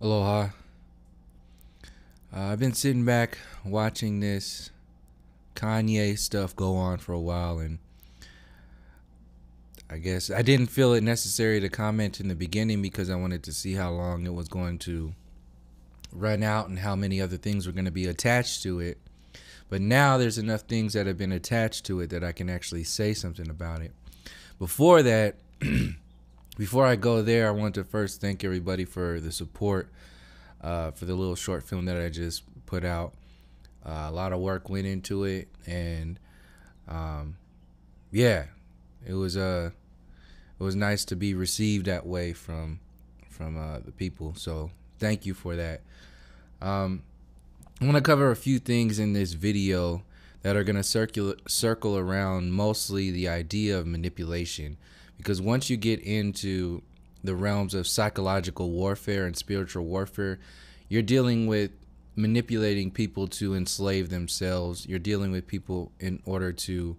Aloha. I've been sitting back watching this Kanye stuff go on for a while, and I guess I didn't feel it necessary to comment in the beginning because I wanted to see how long it was going to run out and how many other things were going to be attached to it. But now there's enough things that have been attached to it that I can actually say something about it. Before that, before I go there, I want to first thank everybody for the support for the little short film that I just put out. A lot of work went into it, and yeah, it was nice to be received that way from the people. So thank you for that. I want to cover a few things in this video that are going to circle around mostly the idea of manipulation, because once you get into the realms of psychological warfare and spiritual warfare, you're dealing with manipulating people to enslave themselves. You're dealing with people in order to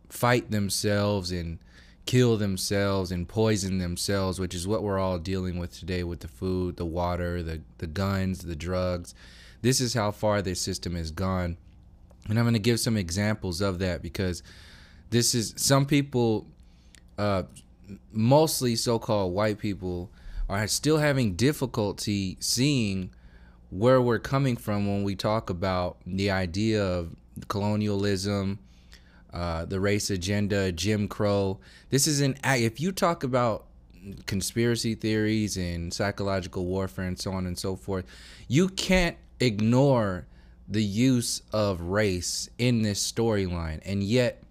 fight themselves and kill themselves and poison themselves, which is what we're all dealing with today with the food, the water, the guns, the drugs. This is how far this system has gone. And I'm going to give some examples of that, because this is some people, mostly so-called white people, are still having difficulty seeing where we're coming from when we talk about the idea of colonialism, the race agenda, Jim Crow. This is if you talk about conspiracy theories and psychological warfare and so on and so forth, you can't ignore the use of race in this storyline. And yet,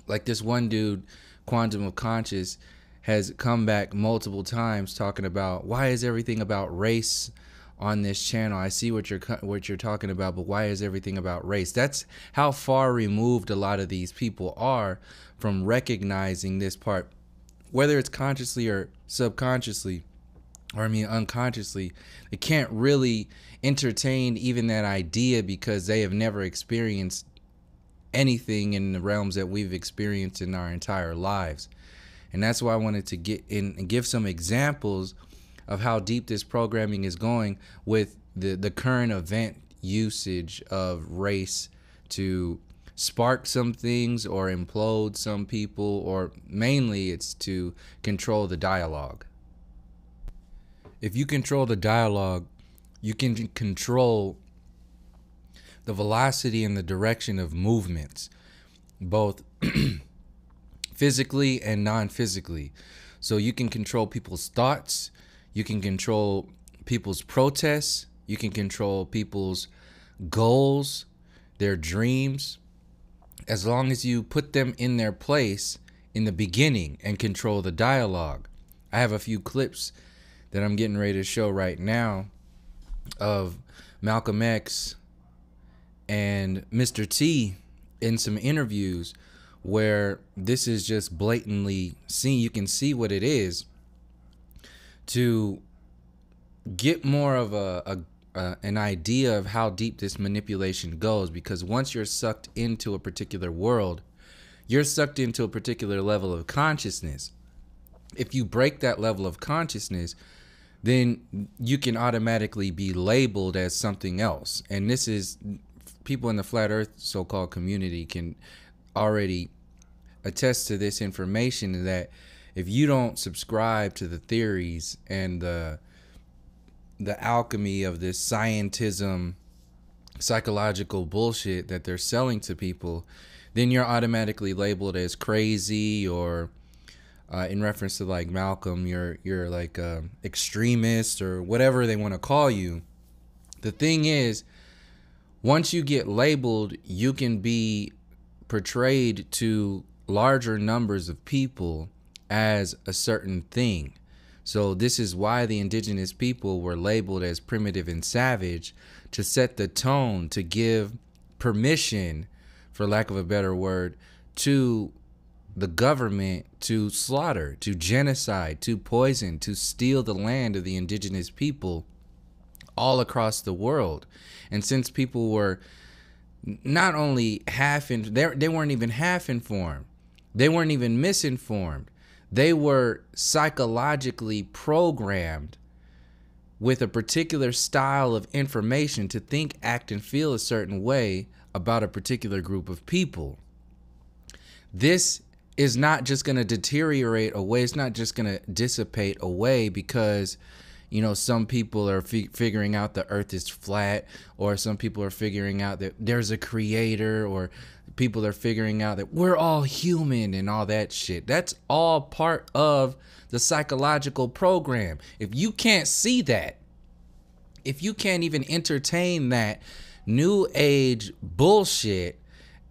like this one dude, Quantum of Conscious, has come back multiple times talking about, why is everything about race on this channel? I see what you're talking about, but why is everything about race? That's how far removed a lot of these people are from recognizing this part, whether it's consciously or subconsciously, or unconsciously. They can't really entertain even that idea because they have never experienced anything in the realms that we've experienced in our entire lives. And that's why I wanted to get in and give some examples of how deep this programming is going with the current event usage of race to spark some things or implode some people, or mainly it's to control the dialogue. If you control the dialogue, you can control the velocity and the direction of movements, both physically and non-physically. So you can control people's thoughts, you can control people's protests, you can control people's goals, their dreams, as long as you put them in their place in the beginning and control the dialogue. I have a few clips that I'm getting ready to show right now of Malcolm X and Mr. T in some interviews where this is just blatantly seen. You can see what it is to get more of an idea of how deep this manipulation goes, because once you're sucked into a particular world, you're sucked into a particular level of consciousness. If you break that level of consciousness, then you can automatically be labeled as something else. And this is, people in the flat earth so-called community can already attest to this information, that if you don't subscribe to the theories and the alchemy of this scientism, psychological bullshit that they're selling to people, then you're automatically labeled as crazy, or in reference to like Malcolm, you're like extremist or whatever they want to call you. The thing is, once you get labeled, you can be portrayed to larger numbers of people as a certain thing. So this is why the indigenous people were labeled as primitive and savage, to set the tone, to give permission, for lack of a better word, to the government to slaughter, to genocide, to poison, to steal the land of the indigenous people all across the world. And since people were not only they weren't even half informed, they weren't even misinformed, they were psychologically programmed with a particular style of information to think, act, and feel a certain way about a particular group of people. This is not just going to deteriorate away. It's not just going to dissipate away because, you know, some people are figuring out the earth is flat, or some people are figuring out that there's a creator, or people are figuring out that we're all human and all that shit. That's all part of the psychological program. If you can't see that, if you can't even entertain that new age bullshit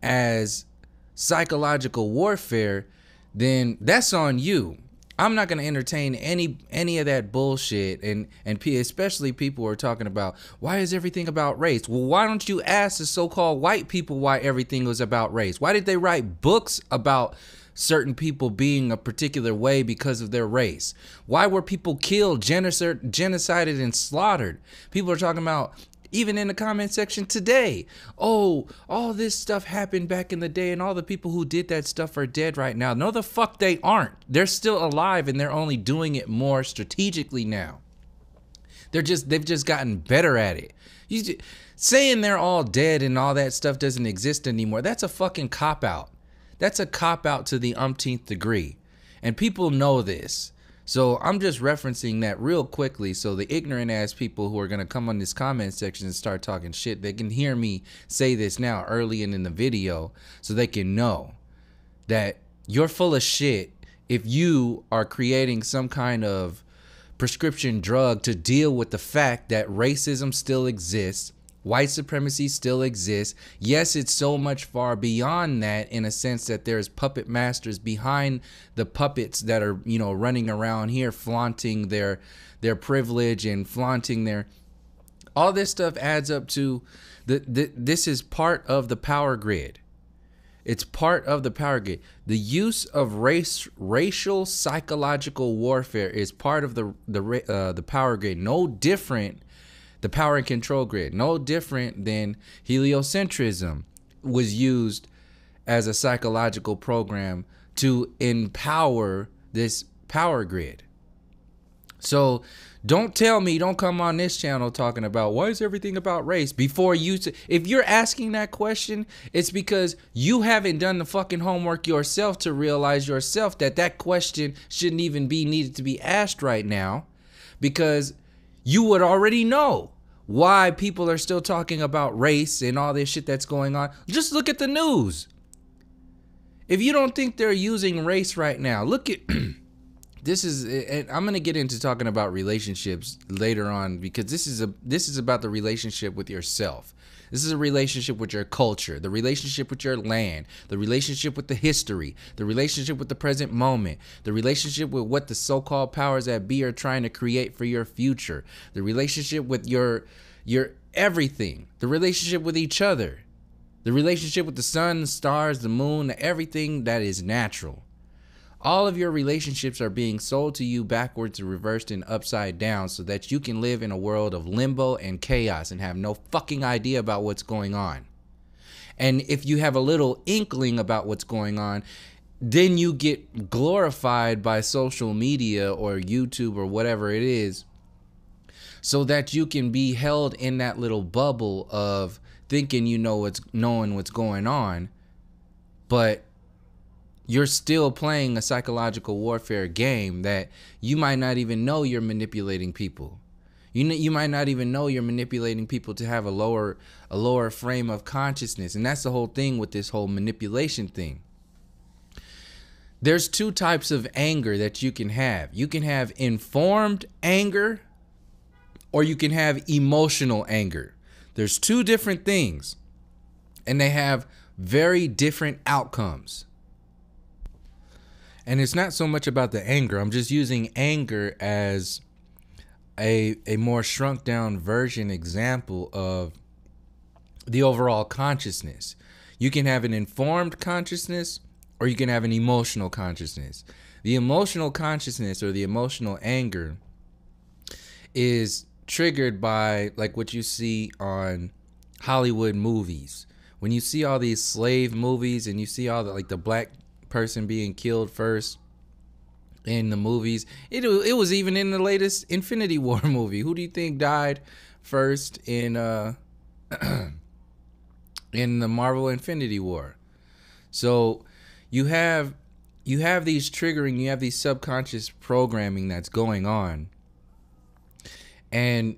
as psychological warfare, then that's on you. I'm not going to entertain any of that bullshit, and especially people who are talking about why is everything about race. Well, why don't you ask the so-called white people why everything was about race? Why did they write books about certain people being a particular way because of their race? Why were people killed, genocided, and slaughtered? People are talking about, even in the comment section today, oh, all this stuff happened back in the day and all the people who did that stuff are dead right now. No, the fuck they aren't. They're still alive, and they're only doing it more strategically now. They've just gotten better at it. Saying they're all dead and all that stuff doesn't exist anymore, that's a fucking cop-out. That's a cop-out to the umpteenth degree. And people know this. So I'm just referencing that real quickly so the ignorant ass people who are going to come on this comment section and start talking shit, they can hear me say this now early in the video so they can know that you're full of shit if you are creating some kind of prescription drug to deal with the fact that racism still exists, white supremacy still exists. Yes, it's so much far beyond that, in a sense that there's puppet masters behind the puppets that are, you know, running around here flaunting their privilege and flaunting their, all this stuff adds up to this is part of the power grid. It's part of the power grid. The use of racial psychological warfare is part of the power grid. No different. The power and control grid, no different than heliocentrism was used as a psychological program to empower this power grid. So don't tell me, don't come on this channel talking about why is everything about race before you. If you're asking that question, it's because you haven't done the fucking homework yourself to realize yourself that that question shouldn't even be needed to be asked right now, because you would already know why people are still talking about race and all this shit that's going on. Just look at the news. If you don't think they're using race right now, look at this is, and I'm going to get into talking about relationships later on, because this is about the relationship with yourself. This is a relationship with your culture, the relationship with your land, the relationship with the history, the relationship with the present moment, the relationship with what the so-called powers that be are trying to create for your future, the relationship with your everything, the relationship with each other, the relationship with the sun, the stars, the moon, everything that is natural. All of your relationships are being sold to you backwards and reversed and upside down so that you can live in a world of limbo and chaos and have no fucking idea about what's going on. And if you have a little inkling about what's going on, then you get glorified by social media or YouTube or whatever it is, so that you can be held in that little bubble of thinking you know knowing what's going on, but you're still playing a psychological warfare game that you might not even know you're manipulating people. You might not even know you're manipulating people to have a lower frame of consciousness. And that's the whole thing with this whole manipulation thing. There's two types of anger that you can have. You can have informed anger, or you can have emotional anger. There's two different things, and they have very different outcomes. And it's not so much about the anger. I'm just using anger as a more shrunk down version example of the overall consciousness. You can have an informed consciousness, or you can have an emotional consciousness. The emotional consciousness, or the emotional anger, is triggered by like what you see on Hollywood movies. When you see all these slave movies and you see all the, like, the black person being killed first, in the movies. It was even in the latest Infinity War movie. Who do you think died first in in the Marvel Infinity War? So you have these triggering, you have these subconscious programming that's going on, and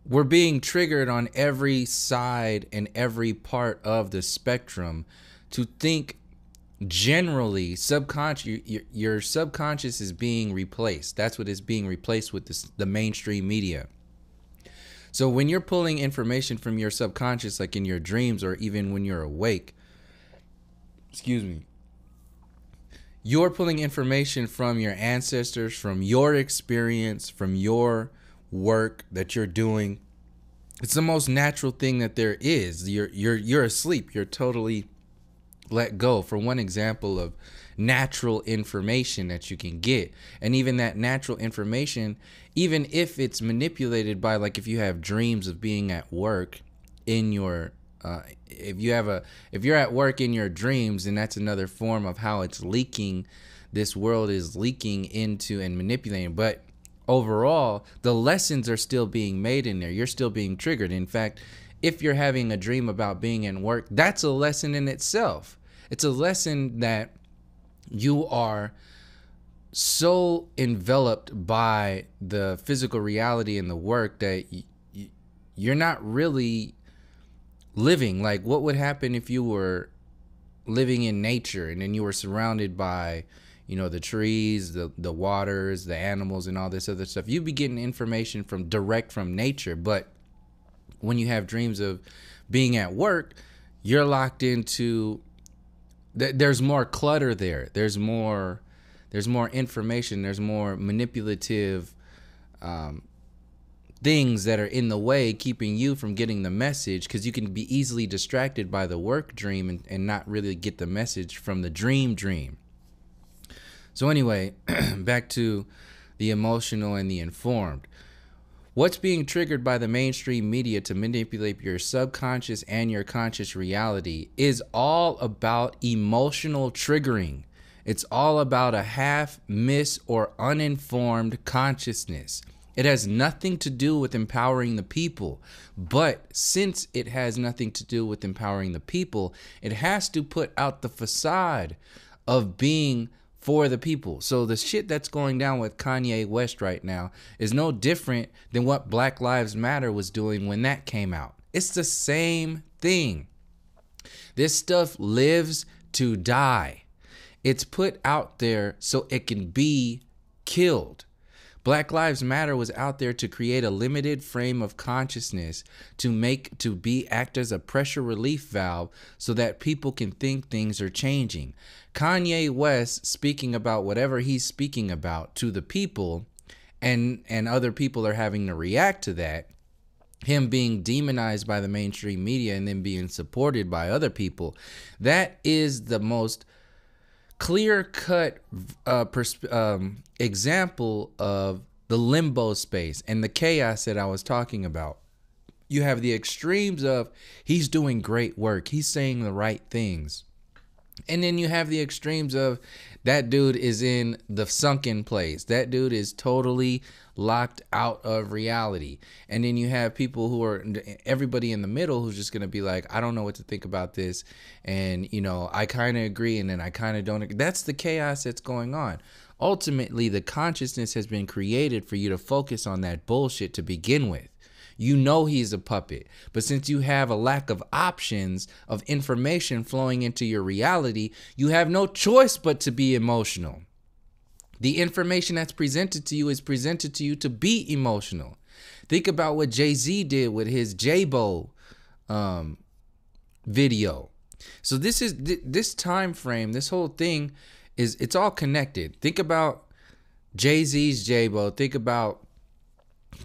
we're being triggered on every side and every part of the spectrum to think generally subconscious. Your subconscious is being replaced. That's what is being replaced with the mainstream media. So when you're pulling information from your subconscious, like in your dreams or even when you're awake, you're pulling information from your ancestors, from your experience, from your work that you're doing. It's the most natural thing that there is. You're asleep. You're totally let go. For one example of natural information that you can get, and even that natural information, even if it's manipulated by, like, if you have dreams of being at work in your if you're at work in your dreams, and that's another form of how it's leaking. This world is leaking into and manipulating, but overall the lessons are still being made in there. You're still being triggered. In fact, if you're having a dream about being in work, that's a lesson in itself. It's a lesson that you are so enveloped by the physical reality and the work that you're not really living. Like, what would happen if you were living in nature and then you were surrounded by, the trees, the waters, the animals, and all this other stuff? You'd be getting information direct from nature. But when you have dreams of being at work, you're locked into, there's more clutter there. There's more information. There's more manipulative things that are in the way, keeping you from getting the message, because you can be easily distracted by the work dream and not really get the message from the dream. So anyway, back to the emotional and the informed. What's being triggered by the mainstream media to manipulate your subconscious and your conscious reality is all about emotional triggering. It's all about a half, miss, or uninformed consciousness. It has nothing to do with empowering the people. But since it has nothing to do with empowering the people, it has to put out the facade of being for the people. So the shit that's going down with Kanye West right now is no different than what Black Lives Matter was doing when that came out. It's the same thing. This stuff lives to die. It's put out there so it can be killed. Black Lives Matter was out there to create a limited frame of consciousness to act as a pressure relief valve so that people can think things are changing. Kanye West speaking about whatever he's speaking about to the people, and other people are having to react to that. Him being demonized by the mainstream media and then being supported by other people. That is the most clear-cut example of the limbo space and the chaos that I was talking about. You have the extremes of he's doing great work, he's saying the right things. And then you have the extremes of that dude is in the sunken place. That dude is totally locked out of reality. And then you have people who are, everybody in the middle who's just going to be like, I don't know what to think about this. And, I kind of agree and then I kind of don't agree. That's the chaos that's going on. Ultimately, the consciousness has been created for you to focus on that bullshit to begin with. He's a puppet, but since you have a lack of options of information flowing into your reality, you have no choice but to be emotional. The information that's presented to you is presented to you to be emotional. Think about what Jay-Z did with his J-Bo video. So this time frame, this whole thing it's all connected. Think about Jay-Z's J-Bo. Think about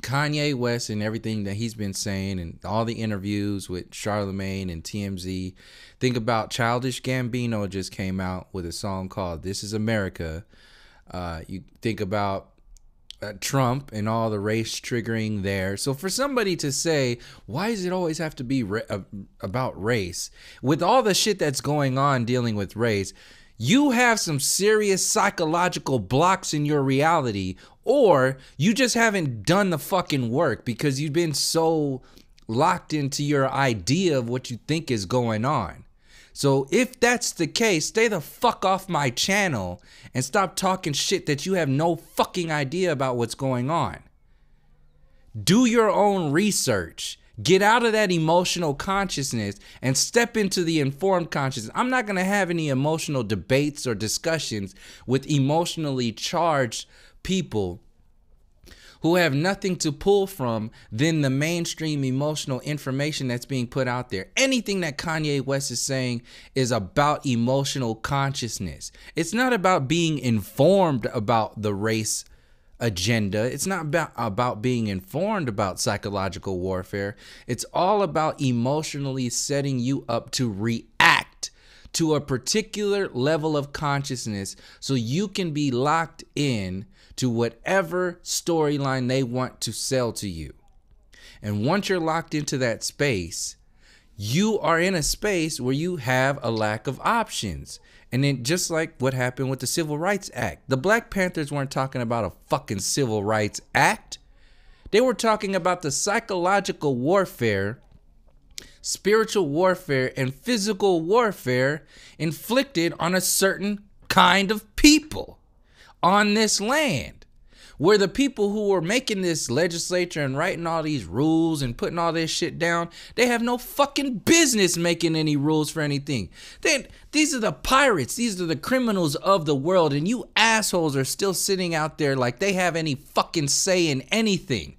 Kanye West and everything that he's been saying and all the interviews with Charlemagne and TMZ. Think about Childish Gambino just came out with a song called This Is America. You think about Trump and all the race triggering there. So for somebody to say, why does it always have to be about race? With all the shit that's going on dealing with race, You have some serious psychological blocks in your reality, or you just haven't done the fucking work because you've been so locked into your idea of what you think is going on. So if that's the case, stay the fuck off my channel and stop talking shit that you have no fucking idea about what's going on. Do your own research. Get out of that emotional consciousness and step into the informed consciousness. I'm not going to have any emotional debates or discussions with emotionally charged people who have nothing to pull from than the mainstream emotional information that's being put out there. Anything that Kanye West is saying is about emotional consciousness. It's not about being informed about the race agenda. It's not about being informed about psychological warfare. It's all about emotionally setting you up to react to a particular level of consciousness so you can be locked in to whatever storyline they want to sell to you. And once you're locked into that space, you are in a space where you have a lack of options. And then just like what happened with the Civil Rights Act, the Black Panthers weren't talking about a fucking Civil Rights Act. They were talking about the psychological warfare, spiritual warfare, and physical warfare inflicted on a certain kind of people on this land. Where the people who were making this legislature and writing all these rules and putting all this shit down, they have no fucking business making any rules for anything. These are the pirates. These are the criminals of the world. And you assholes are still sitting out there like they have any fucking say in anything.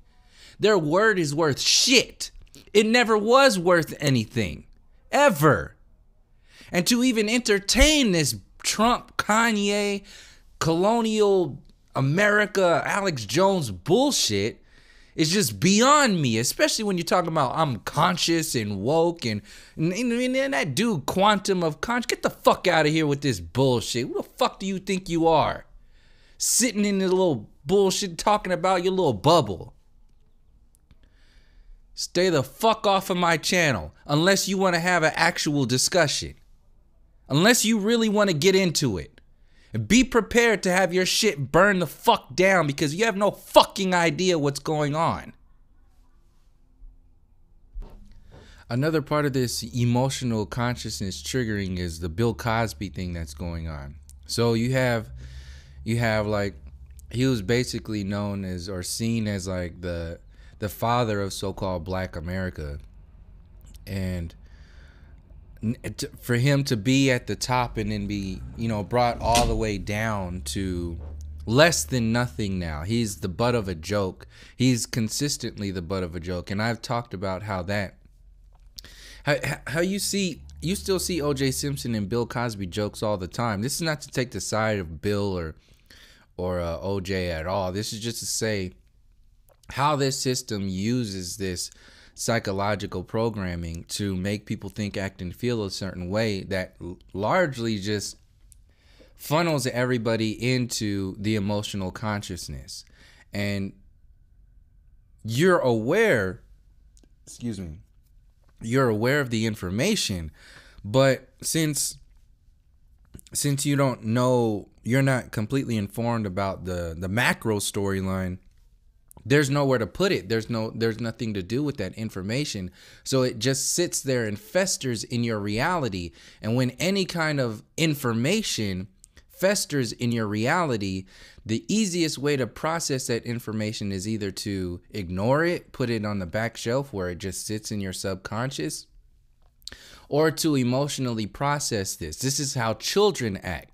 Their word is worth shit. It never was worth anything. Ever. And to even entertain this Trump, Kanye, colonial America, Alex Jones bullshit is just beyond me, especially when you're talking about I'm conscious and woke and that dude Quantum of Conscious. Get the fuck out of here with this bullshit. Who the fuck do you think you are? Sitting in the little bullshit talking about your little bubble. Stay the fuck off of my channel unless you want to have an actual discussion. Unless you really want to get into it. And be prepared to have your shit burn the fuck down because you have no fucking idea what's going on. Another part of this emotional consciousness triggering is the Bill Cosby thing that's going on. So you have like, he was basically known as or seen as like the father of so-called Black America. And for him to be at the top and then be, brought all the way down to less than nothing now. He's the butt of a joke. He's consistently the butt of a joke. And I've talked about how you still see O.J. Simpson and Bill Cosby jokes all the time. This is not to take the side of Bill or O.J. at all. This is just to say how this system uses this psychological programming to make people think, act, and feel a certain way that largely just funnels everybody into the emotional consciousness. And you're aware of the information, but since you don't know, you're not completely informed about the macro storyline, there's nowhere to put it. There's nothing to do with that information. So it just sits there and festers in your reality. And when any kind of information festers in your reality, the easiest way to process that information is either to ignore it, put it on the back shelf where it just sits in your subconscious, or to emotionally process this. This is how children act.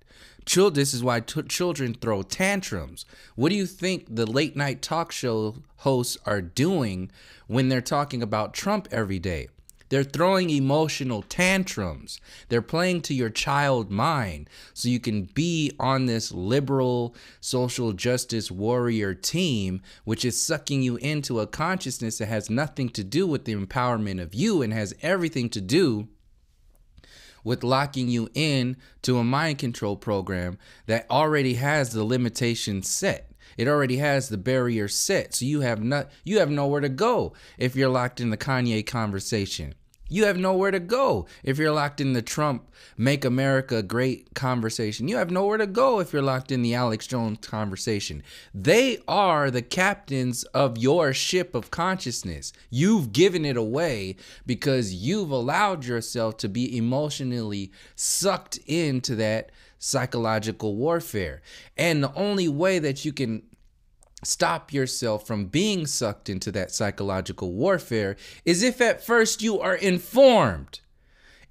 This is why children throw tantrums. What do you think the late night talk show hosts are doing when they're talking about Trump every day? They're throwing emotional tantrums. They're playing to your child mind so you can be on this liberal social justice warrior team, which is sucking you into a consciousness that has nothing to do with the empowerment of you and has everything to do with locking you in to a mind control program that already has the limitations set. It already has the barrier set. So you have nowhere to go if you're locked in the Kanye conversation. You have nowhere to go if you're locked in the Trump Make America Great conversation. You have nowhere to go if you're locked in the Alex Jones conversation. They are the captains of your ship of consciousness. You've given it away because you've allowed yourself to be emotionally sucked into that psychological warfare. And the only way that you can stop yourself from being sucked into that psychological warfare is if at first you are informed.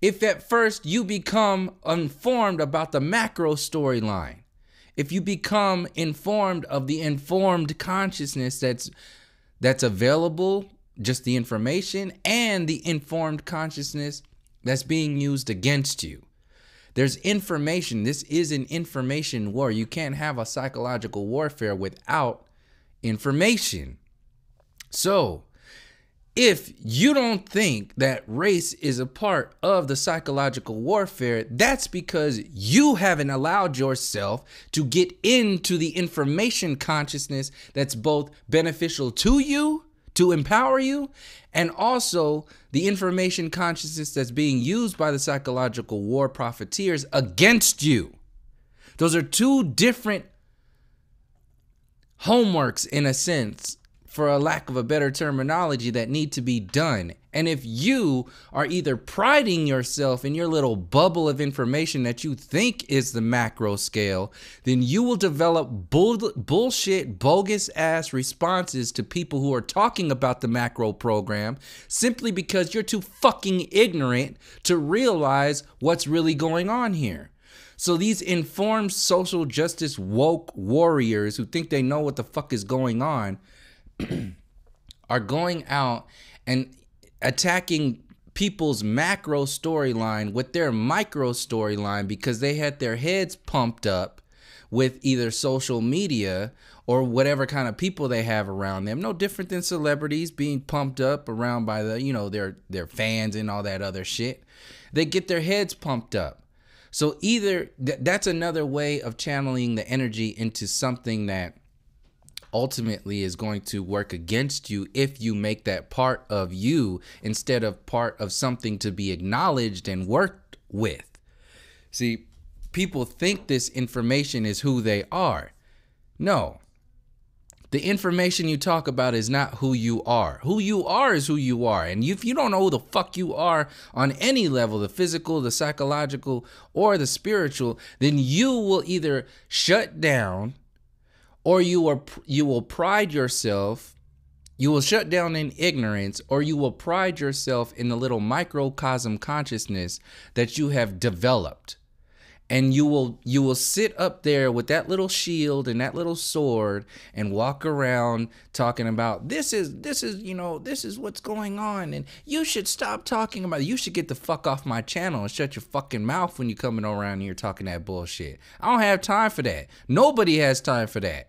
If at first you become informed about the macro storyline. If you become informed of the informed consciousness that's available, just the information, and the informed consciousness that's being used against you. There's information. This is an information war. You can't have a psychological warfare without information. So, if you don't think that race is a part of the psychological warfare, that's because you haven't allowed yourself to get into the information consciousness that's both beneficial to you, to empower you, and also the information consciousness that's being used by the psychological war profiteers against you. Those are two different homeworks, in a sense, for a lack of a better terminology, that need to be done. And if you are either priding yourself in your little bubble of information that you think is the macro scale, then you will develop bullshit, bogus ass responses to people who are talking about the macro program simply because you're too fucking ignorant to realize what's really going on here. So these informed social justice woke warriors who think they know what the fuck is going on are going out and attacking people's macro storyline with their micro storyline because they had their heads pumped up with either social media or whatever kind of people they have around them. No different than celebrities being pumped up around by their fans and all that other shit. They get their heads pumped up. So either that's another way of channeling the energy into something that ultimately is going to work against you if you make that part of you instead of part of something to be acknowledged and worked with. See, people think this information is who they are. No. The information you talk about is not who you are. Who you are is who you are. And if you don't know who the fuck you are on any level, the physical, the psychological, or the spiritual, then you will either shut down or you will pride yourself. You will shut down in ignorance, or you will pride yourself in the little microcosm consciousness that you have developed. And you will sit up there with that little shield and that little sword and walk around talking about this is what's going on, and you should stop talking about it. You should get the fuck off my channel and shut your fucking mouth when you're coming around here talking that bullshit. I don't have time for that. Nobody has time for that.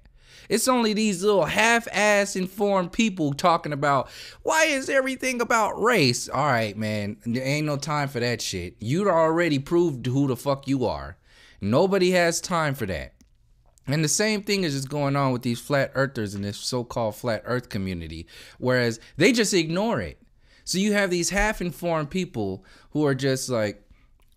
It's only these little half-ass informed people talking about, why is everything about race? All right, man, there ain't no time for that shit. You already proved who the fuck you are. Nobody has time for that. And the same thing is just going on with these flat earthers in this so-called flat earth community, whereas they just ignore it. So you have these half-informed people who are just like,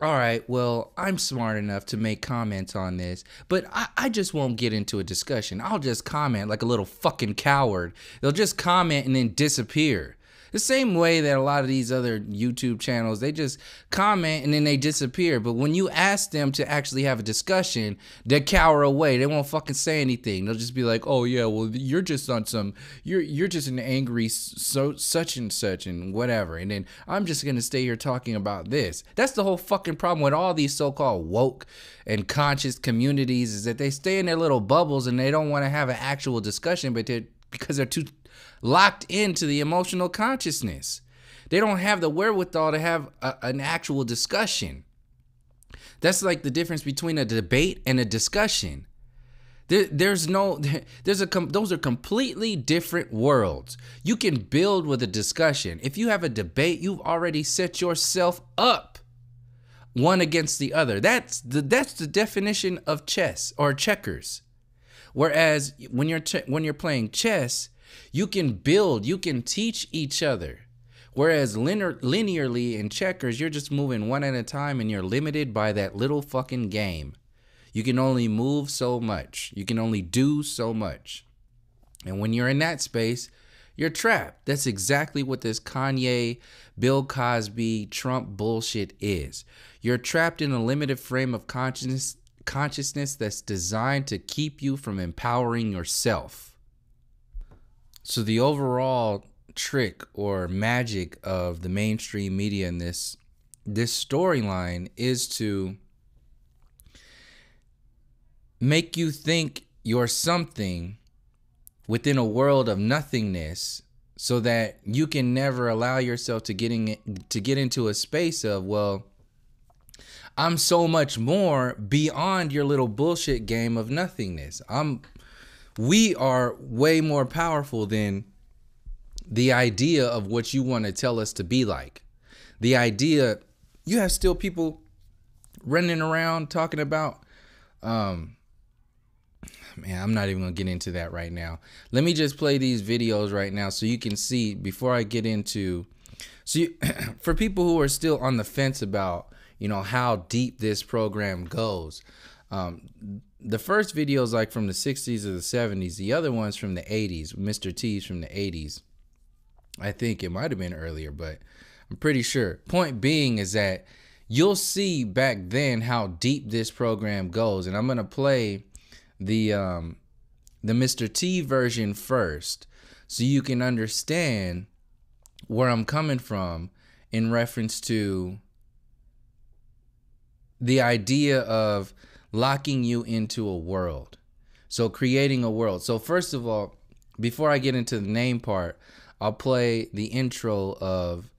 all right, well, I'm smart enough to make comments on this, but I just won't get into a discussion. I'll just comment like a little fucking coward. They'll just comment and then disappear. The same way that a lot of these other YouTube channels, they just comment and then they disappear. But when you ask them to actually have a discussion, they cower away. They won't fucking say anything. They'll just be like, oh yeah, well, you're just on some, you're just an angry such and such and whatever. And then I'm just going to stay here talking about this. That's the whole fucking problem with all these so-called woke and conscious communities, is that they stay in their little bubbles and they don't want to have an actual discussion, but because they're too locked into the emotional consciousness. They don't have the wherewithal to have an actual discussion. That's like the difference between a debate and a discussion. Those are completely different worlds. You can build with a discussion. If you have a debate, you've already set yourself up one against the other. That's the definition of chess or checkers. Whereas when you're playing chess, you can build, you can teach each other. Whereas linearly in checkers, you're just moving one at a time and you're limited by that little fucking game. You can only move so much. You can only do so much. And when you're in that space, you're trapped. That's exactly what this Kanye, Bill Cosby, Trump bullshit is. You're trapped in a limited frame of consciousness that's designed to keep you from empowering yourself. So the overall trick or magic of the mainstream media in this storyline is to make you think you're something within a world of nothingness, so that you can never allow yourself to get into a space of, well, I'm so much more beyond your little bullshit game of nothingness. We are way more powerful than the idea of what you want to tell us to be like. The idea, you have still people running around talking about, man, I'm not even going to get into that right now. Let me just play these videos right now so you can see before I get into, for people who are still on the fence about, how deep this program goes. The first video is like from the 60s or the 70s. The other one's from the 80s. Mr. T's from the 80s. I think it might have been earlier, but I'm pretty sure. Point being is that you'll see back then how deep this program goes. And I'm going to play the Mr. T version first, so you can understand where I'm coming from in reference to the idea of locking you into a world. So creating a world. So first of all, before I get into the name part, I'll play the intro of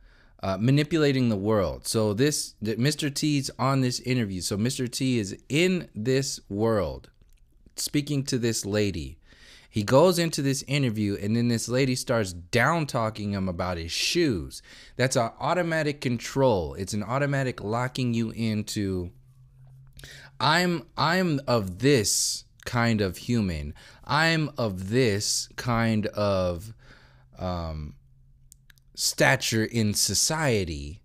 manipulating the world. So Mr. T's on this interview. So Mr. T is in this world, speaking to this lady. He goes into this interview, and then this lady starts down talking him about his shoes. That's an automatic control. It's an automatic locking you into, I'm of this kind of human. I'm of this kind of stature in society,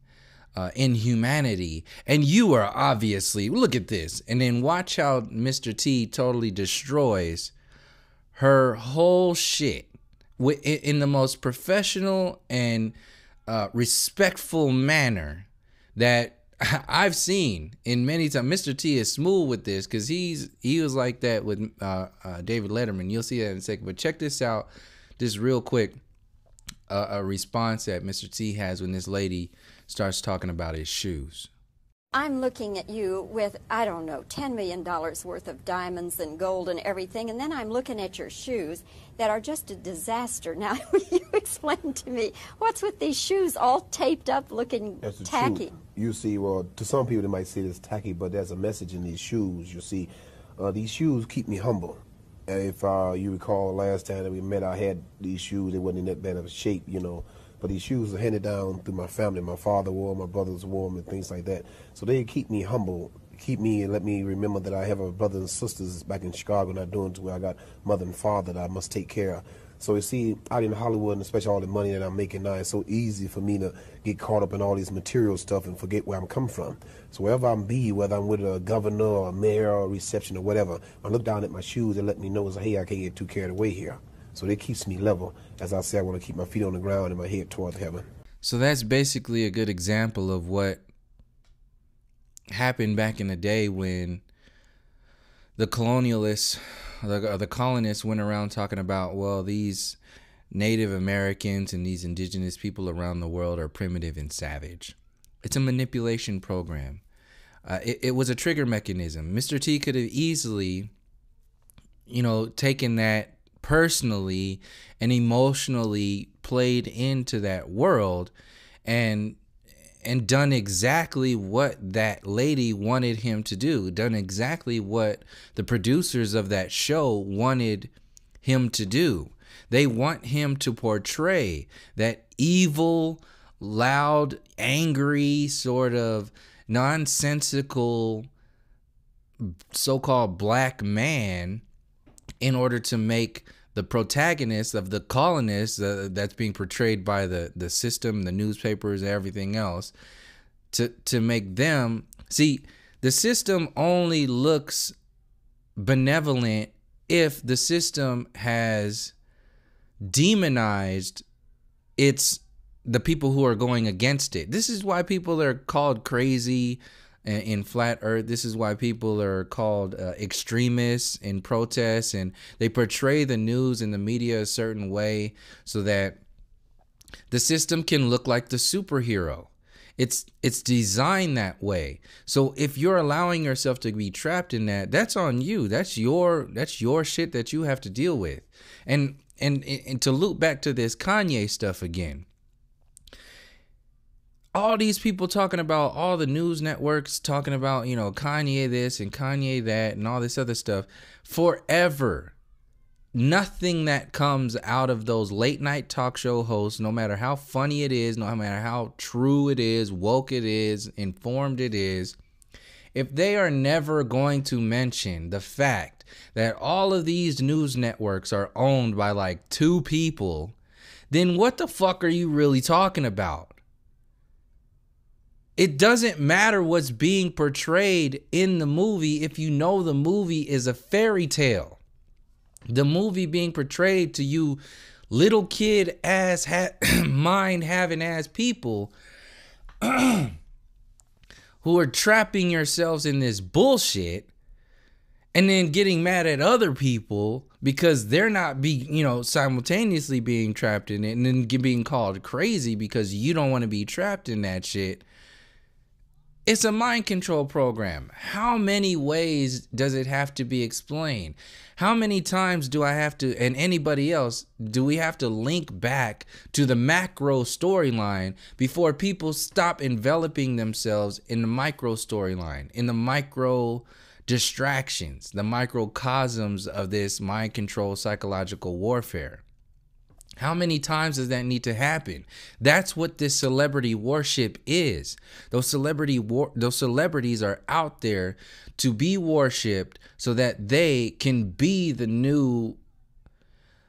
in humanity, and you are obviously, look at this. And then watch how Mr. T totally destroys her whole shit in the most professional and respectful manner that I've seen in many times. Mr. T is smooth with this because he was like that with David Letterman. You'll see that in a second. But check this out, just real quick. A response that Mr. T has when this lady starts talking about his shoes. I'm looking at you with, I don't know, $10 million worth of diamonds and gold and everything, and then I'm looking at your shoes that are just a disaster. Now, will you explain to me, what's with these shoes all taped up looking tacky? Truth. You see, well, to some people they might say it's tacky, but there's a message in these shoes. You see, these shoes keep me humble. If you recall last time that we met, I had these shoes. They wasn't in that bad of a shape, But these shoes are handed down through my family. My father wore them, my brothers wore them, and things like that. So they keep me humble, keep me and let me remember that I have a brothers and sisters back in Chicago, not doing to where I got mother and father that I must take care of. So you see, out in Hollywood, and especially all the money that I'm making now, it's so easy for me to get caught up in all this material stuff and forget where I'm coming from. So wherever I'm whether I'm with a governor or a mayor or a reception or whatever, I look down at my shoes and let me know, hey, I can't get too carried away here. So that keeps me level. As I say, I want to keep my feet on the ground and my head towards heaven. So that's basically a good example of what happened back in the day when the colonialists, the colonists went around talking about, well, these Native Americans and these indigenous people around the world are primitive and savage. It's a manipulation program. It was a trigger mechanism. Mr. T could have easily, taken that personally and emotionally played into that world and done exactly what that lady wanted him to do, done exactly what the producers of that show wanted him to do. They want him to portray that evil, loud, angry, sort of nonsensical so-called black man in order to make the protagonist of the colonists that's being portrayed by the system, the newspapers, everything else, to make them see. The system only looks benevolent if the system has demonized the people who are going against it. This is why people are called crazy in flat earth. This is why people are called extremists in protests, and they portray the news and the media a certain way so that the system can look like the superhero. It's designed that way. So if you're allowing yourself to be trapped in that, that's on you. That's your shit that you have to deal with. And to loop back to this Kanye stuff again. All these people talking about, all the news networks talking about, Kanye this and Kanye that and all this other stuff forever. Nothing that comes out of those late night talk show hosts, no matter how funny it is, no matter how true it is, woke it is, informed it is, if they are never going to mention the fact that all of these news networks are owned by like 2 people, then what the fuck are you really talking about? It doesn't matter what's being portrayed in the movie if you know the movie is a fairy tale. The movie being portrayed to you, little kid ass mind having ass people who are trapping yourselves in this bullshit and then getting mad at other people because they're not simultaneously being trapped in it, and then being called crazy because you don't want to be trapped in that shit. It's a mind control program. How many ways does it have to be explained? How many times do I have to, and anybody else, do we have to link back to the macro storyline before people stop enveloping themselves in the micro storyline, in the micro distractions, the microcosms of this mind control psychological warfare? How many times does that need to happen? That's what this celebrity worship is. Those celebrities are out there to be worshipped so that they can be the new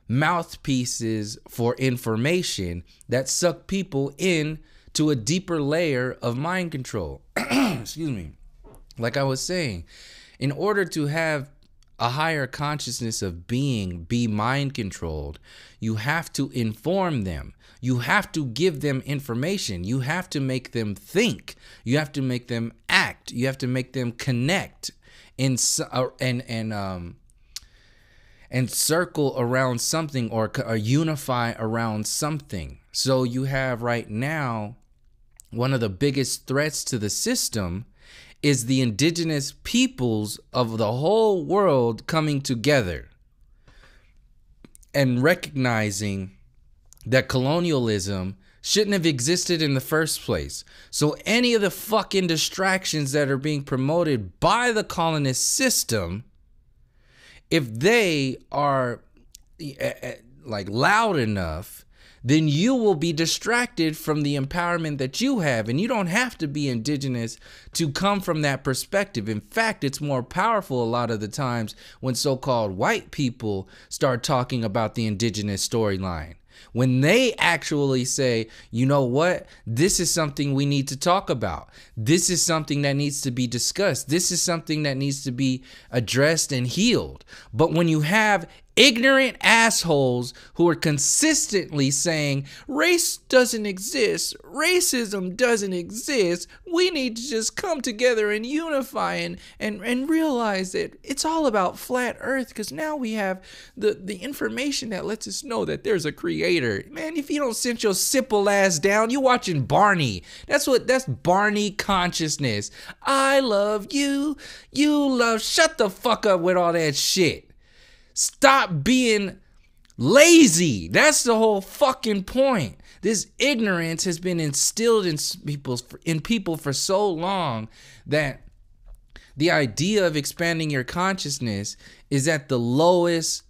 mouthpieces for information that suck people in to a deeper layer of mind control. Excuse me. Like I was saying, in order to have a higher consciousness of be mind controlled, you have to inform them. You have to give them information. You have to make them think. You have to make them act. You have to make them connect and circle around something or unify around something. So you have right now, one of the biggest threats to the system is the indigenous peoples of the whole world coming together and recognizing that colonialism shouldn't have existed in the first place. So any of the fucking distractions that are being promoted by the colonist system, if they are like loud enough, then you will be distracted from the empowerment that you have. And you don't have to be indigenous to come from that perspective. In fact, it's more powerful a lot of the times when so-called white people start talking about the indigenous storyline. When they actually say, you know what, this is something we need to talk about. This is something that needs to be discussed. This is something that needs to be addressed and healed. But when you have ignorant assholes who are consistently saying race doesn't exist, racism doesn't exist, we need to just come together and unify and realize that it's all about flat earth, because now we have the information that lets us know that there's a creator. Man, if you don't sit your simple ass down, you watching Barney. That's Barney consciousness. I love you, you love, shut the fuck up with all that shit. Stop being lazy. That's the whole fucking point. This ignorance has been instilled in people for so long that the idea of expanding your consciousness is at the lowest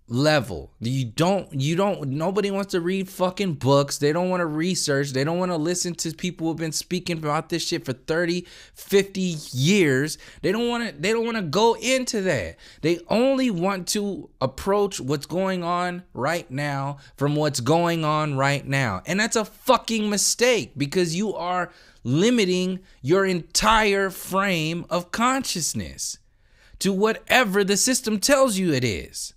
level. Nobody wants to read fucking books. They don't want to research. They don't want to listen to people who've been speaking about this shit for 30, 50 years. They don't want to go into that. They only want to approach what's going on right now from what's going on right now. And that's a fucking mistake, because you are limiting your entire frame of consciousness to whatever the system tells you it is.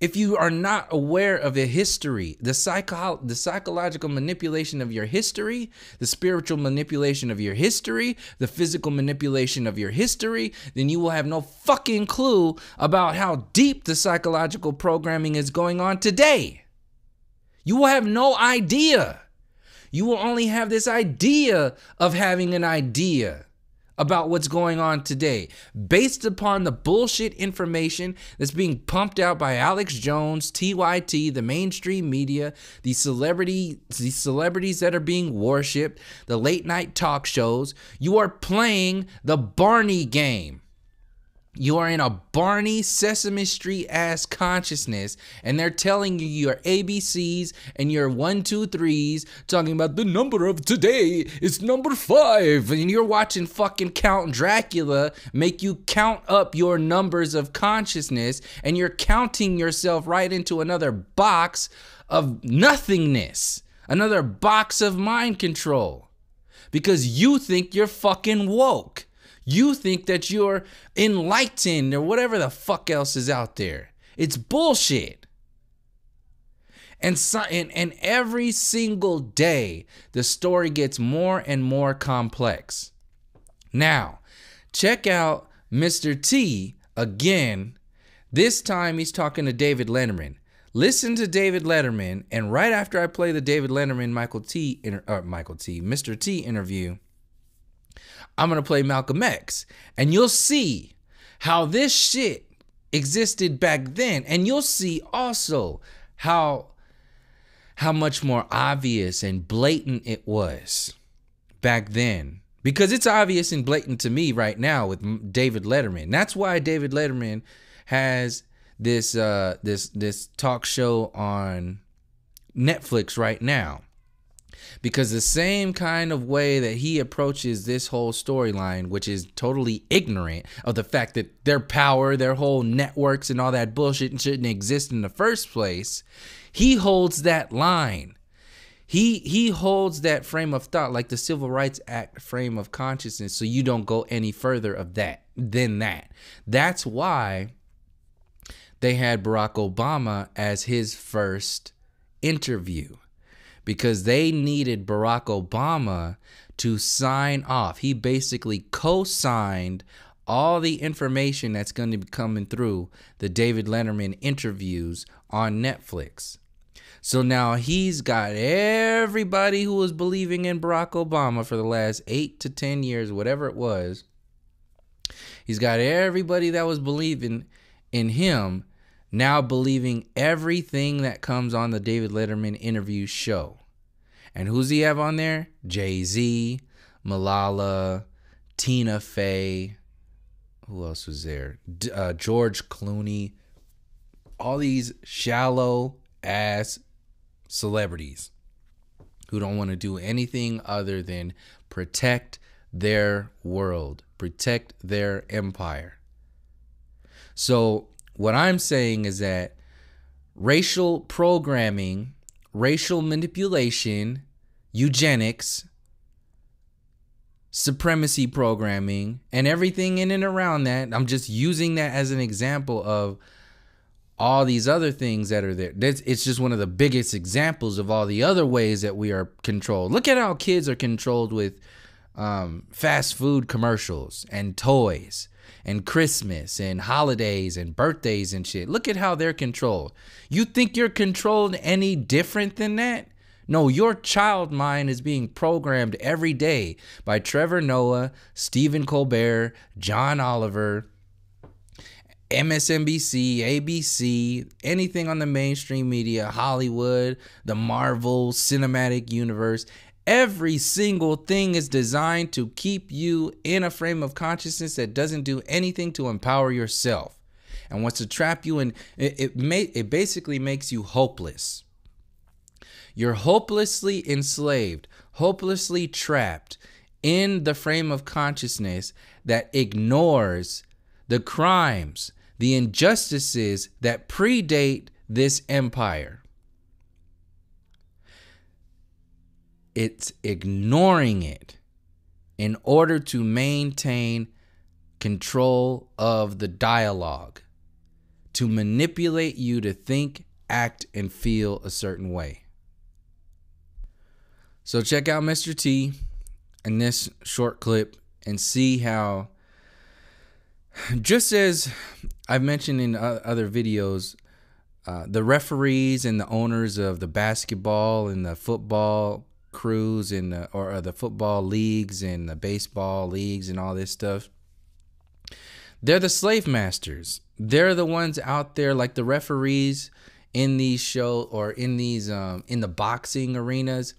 If you are not aware of a history, the psychological manipulation of your history, the spiritual manipulation of your history, the physical manipulation of your history, then you will have no fucking clue about how deep the psychological programming is going on today. You will have no idea. You will only have this idea of having an idea about what's going on today, based upon the bullshit information that's being pumped out by Alex Jones, TYT, the mainstream media, these celebrities that are being worshipped, the late night talk shows. You are playing the Barney game. You are in a Barney Sesame Street ass consciousness, and they're telling you your ABCs and your 1, 2, 3s, talking about the number of today is number 5, and you're watching fucking Count Dracula make you count up your numbers of consciousness, and you're counting yourself right into another box of nothingness, another box of mind control, because you think you're fucking woke. You think that you're enlightened or whatever the fuck else is out there. It's bullshit. And every single day, the story gets more and more complex. Now, check out Mr. T Again, this time he's talking to David Letterman. Listen to David Letterman, and right after I play the David Letterman Mr. T interview, I'm going to play Malcolm X, and you'll see how this shit existed back then, and you'll see also how much more obvious and blatant it was back then. Because it's obvious and blatant to me right now with David Letterman. That's why David Letterman has this talk show on Netflix right now. Because the same kind of way that he approaches this whole storyline, which is totally ignorant of the fact that their power, their whole networks and all that bullshit shouldn't exist in the first place, he holds that line. He holds that frame of thought, like the Civil Rights Act frame of consciousness, so you don't go any further than that. That's why they had Barack Obama as his first interview, because they needed Barack Obama to sign off. He basically co-signed all the information that's going to be coming through the David Letterman interviews on Netflix. So now he's got everybody who was believing in Barack Obama for the last 8 to 10 years, whatever it was. He's got everybody that was believing in him now believing everything that comes on the David Letterman interview show. And who's he have on there? Jay-Z, Malala, Tina Fey. Who else was there? George Clooney. All these shallow ass celebrities who don't want to do anything other than protect their world, protect their empire. So what I'm saying is that racial programming, racial manipulation, eugenics, supremacy programming, and everything in and around that, I'm just using that as an example of all these other things that are there. It's just one of the biggest examples of all the other ways that we are controlled. Look at how kids are controlled with fast food commercials and toys and Christmas and holidays and birthdays and shit. Look at how they're controlled. You think you're controlled any different than that? No, your child mind is being programmed every day by Trevor Noah, Stephen Colbert, John Oliver, MSNBC, ABC, anything on the mainstream media, Hollywood, the Marvel Cinematic Universe. Every single thing is designed to keep you in a frame of consciousness that doesn't do anything to empower yourself. and wants to trap you in. It basically makes you hopeless. You're hopelessly enslaved, hopelessly trapped in the frame of consciousness that ignores the crimes, the injustices that predate this empire. It's ignoring it in order to maintain control of the dialogue, to manipulate you to think, act, and feel a certain way. So check out Mr. T in this short clip and see how, just as I've mentioned in other videos, the referees and the owners of the basketball and the football crews and or the football leagues and the baseball leagues and all this stuff, they're the slave masters. They're the ones out there, like the referees in these shows or in these in the boxing arenas.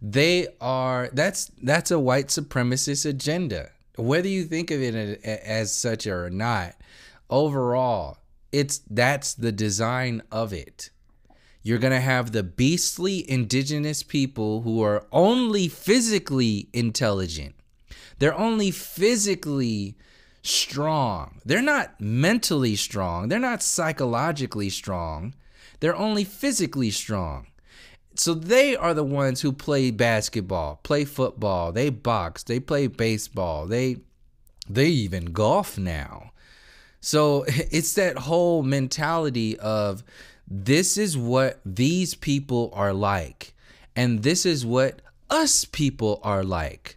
They are, that's a white supremacist agenda, whether you think of it as such or not. Overall, that's the design of it. You're going to have the beastly indigenous people who are only physically intelligent. They're only physically strong. They're not mentally strong. They're not psychologically strong. They're only physically strong. So they are the ones who play basketball, play football, they box, they play baseball, they even golf now. So it's that whole mentality of, this is what these people are like, and this is what us people are like.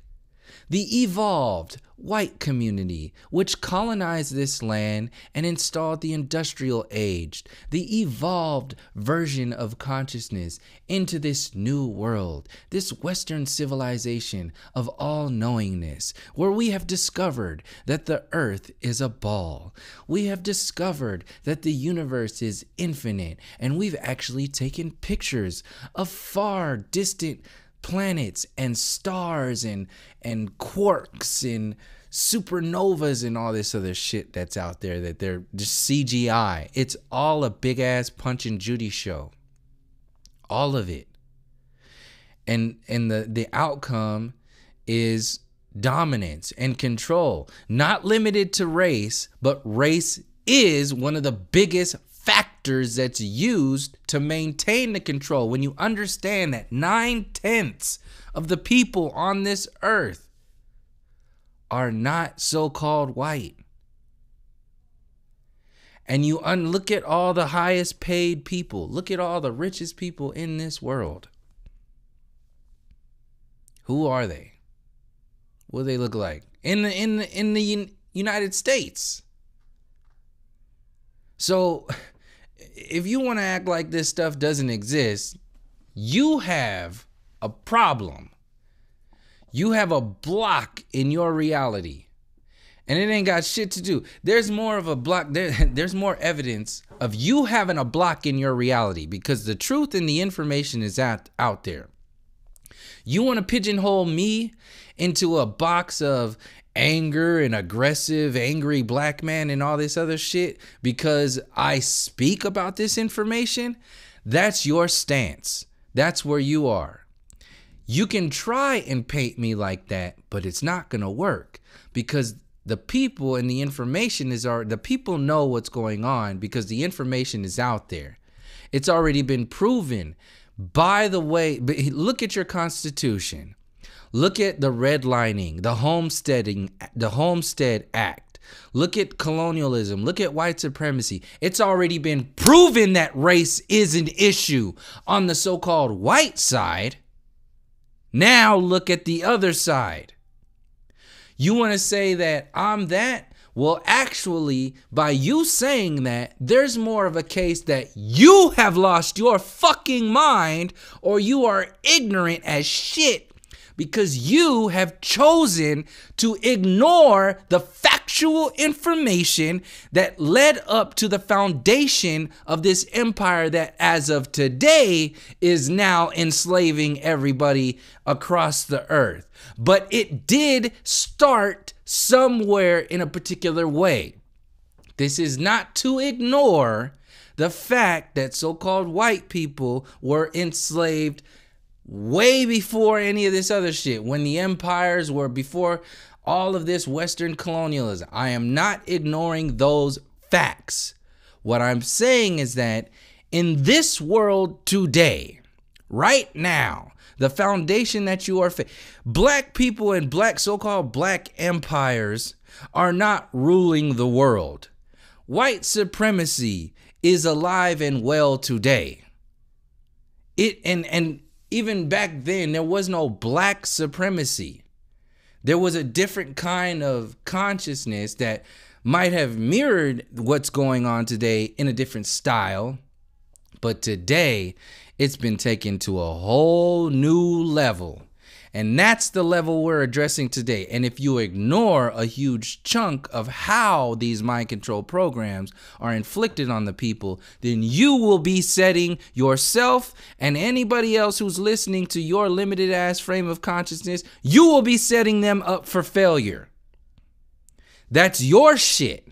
The evolved white community, which colonized this land and installed the industrial age, the evolved version of consciousness into this new world, this Western civilization of all-knowingness, where we have discovered that the earth is a ball. We have discovered that the universe is infinite, and we've actually taken pictures of far distant planets and stars and quarks and supernovas and all this other shit that's out there that they're just CGI. It's all a big ass Punch and Judy show. All of it. And the outcome is dominance and control. Not limited to race, but race is one of the biggest factors that's used to maintain the control. When you understand that 9/10 of the people on this earth are not so-called white, and you look at all the highest paid people, look at all the richest people in this world. Who are they? What do they look like in the United States? So if you want to act like this stuff doesn't exist, you have a problem. You have a block in your reality, and it ain't got shit to do. There's more of a block. There's more evidence of you having a block in your reality, because the truth and the information is out there. You want to pigeonhole me into a box of anger and aggressive, angry black man and all this other shit because I speak about this information? That's your stance. That's where you are. You can try and paint me like that, but it's not going to work, because the people and the information the people know what's going on because the information is out there. It's already been proven. By the way, look at your Constitution. Look at the redlining, the Homestead Act. Look at colonialism. Look at white supremacy. It's already been proven that race is an issue on the so-called white side. Now look at the other side. You want to say that I'm that? Well, actually, by you saying that, there's more of a case that you have lost your fucking mind, or you are ignorant as shit, because you have chosen to ignore the factual information that led up to the foundation of this empire that, as of today, is now enslaving everybody across the earth. But it did start somewhere in a particular way. This is not to ignore the fact that so-called white people were enslaved way before any of this other shit, when the empires were before all of this Western colonialism. I am not ignoring those facts. What I'm saying is that in this world today, right now, the foundation that you are black people and black so-called black empires are not ruling the world. White supremacy is alive and well today. And even back then, there was no black supremacy. There was a different kind of consciousness that might have mirrored what's going on today in a different style. But today, it's been taken to a whole new level. And that's the level we're addressing today. And if you ignore a huge chunk of how these mind control programs are inflicted on the people, then you will be setting yourself and anybody else who's listening to your limited ass frame of consciousness, you will be setting them up for failure. That's your shit.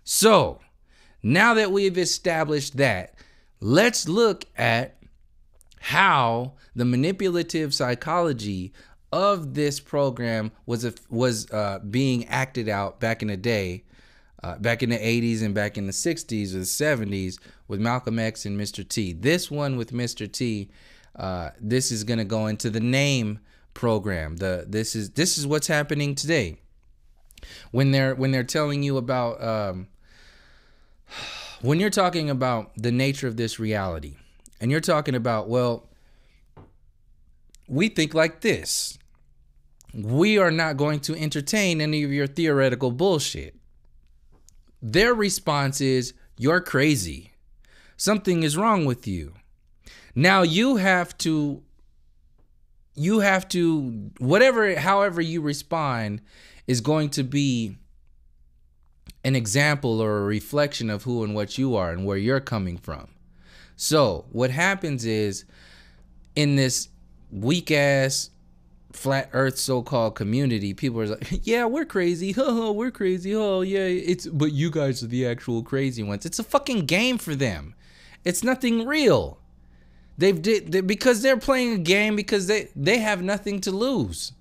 So, now that we've established that, let's look at how the manipulative psychology of this program was being acted out back in the day, back in the 80s and back in the 60s or the 70s with Malcolm X and Mr. T. This one with Mr. T, this is going to go into the name program. This is what's happening today. When they're telling you about when you're talking about the nature of this reality, and you're talking about, well, we think like this. We are not going to entertain any of your theoretical bullshit. Their response is, you're crazy. Something is wrong with you. Now you have to, however you respond is going to be an example or a reflection of who and what you are and where you're coming from. So what happens is, in this weak ass flat earth so-called community, people are like, yeah, we're crazy. We're crazy. Oh yeah, but you guys are the actual crazy ones. It's a fucking game for them. It's nothing real. Because they're playing a game because they have nothing to lose.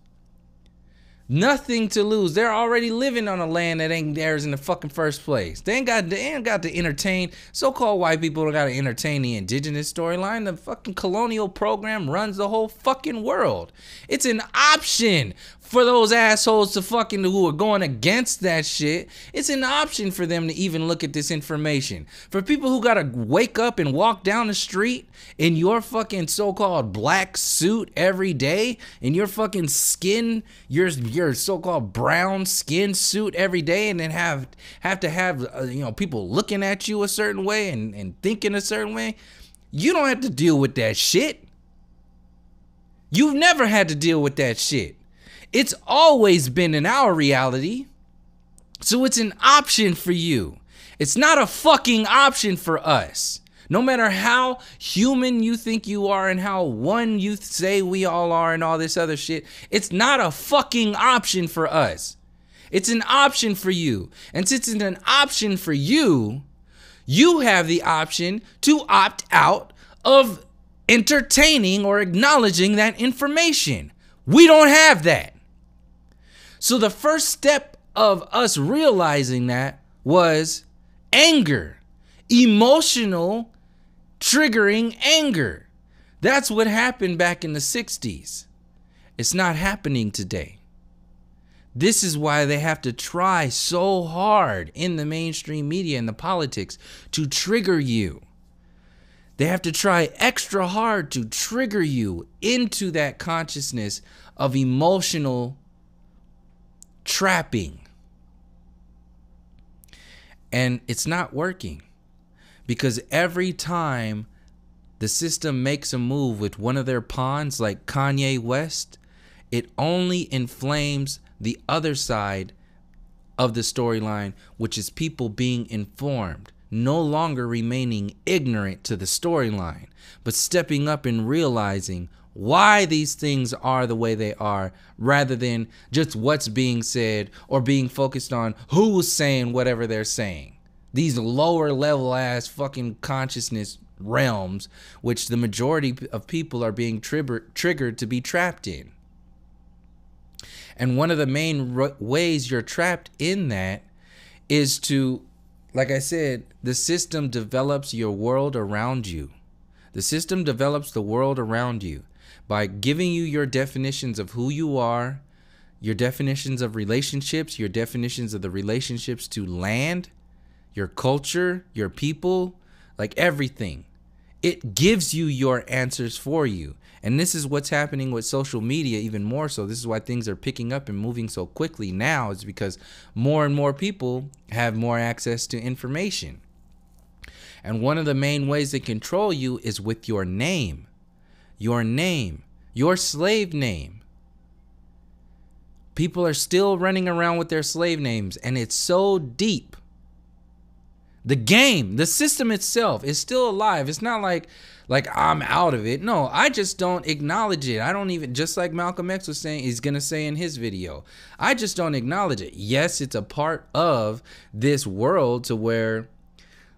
Nothing to lose. They're already living on a land that ain't theirs in the fucking first place. They ain't got to entertain. So-called white people don't got to entertain the indigenous storyline. The fucking colonial program runs the whole fucking world. It's an option for those assholes who are going against that shit. It's an option for them to even look at this information. For people who gotta wake up and walk down the street in your fucking so-called black suit every day, in your fucking skin, your so-called brown skin suit every day, and then have to have people looking at you a certain way and thinking a certain way, you don't have to deal with that shit. You've never had to deal with that shit. It's always been in our reality. So it's an option for you. It's not a fucking option for us. No matter how human you think you are and how one you say we all are and all this other shit, it's not a fucking option for us. It's an option for you. And since it's an option for you, you have the option to opt out of entertaining or acknowledging that information. We don't have that. So the first step of us realizing that was anger, emotional, triggering anger. That's what happened back in the 60s. It's not happening today. This is why they have to try so hard in the mainstream media and the politics to trigger you. They have to try extra hard to trigger you into that consciousness of emotional trapping. And it's not working, because every time the system makes a move with one of their pawns, like Kanye West, it only inflames the other side of the storyline, which is people being informed. no longer remaining ignorant to the storyline, but stepping up and realizing why these things are the way they are, rather than just what's being said or being focused on who's saying whatever they're saying. These lower level ass fucking consciousness realms, which the majority of people are being triggered to be trapped in. And one of the main ways you're trapped in that is to, like I said, the system develops your world around you. The system develops the world around you by giving you your definitions of who you are, your definitions of relationships, your definitions of the relationships to land, your culture, your people, like everything. It gives you your answers for you. And this is what's happening with social media even more so. This is why things are picking up and moving so quickly now, is because more and more people have more access to information. And one of the main ways they control you is with your name. Your name, your slave name. People are still running around with their slave names, and it's so deep. The game, the system itself is still alive. It's not like I'm out of it. No, I just don't acknowledge it. I don't even, just like Malcolm X was saying, he's going to say in his video, I just don't acknowledge it. Yes, it's a part of this world to where,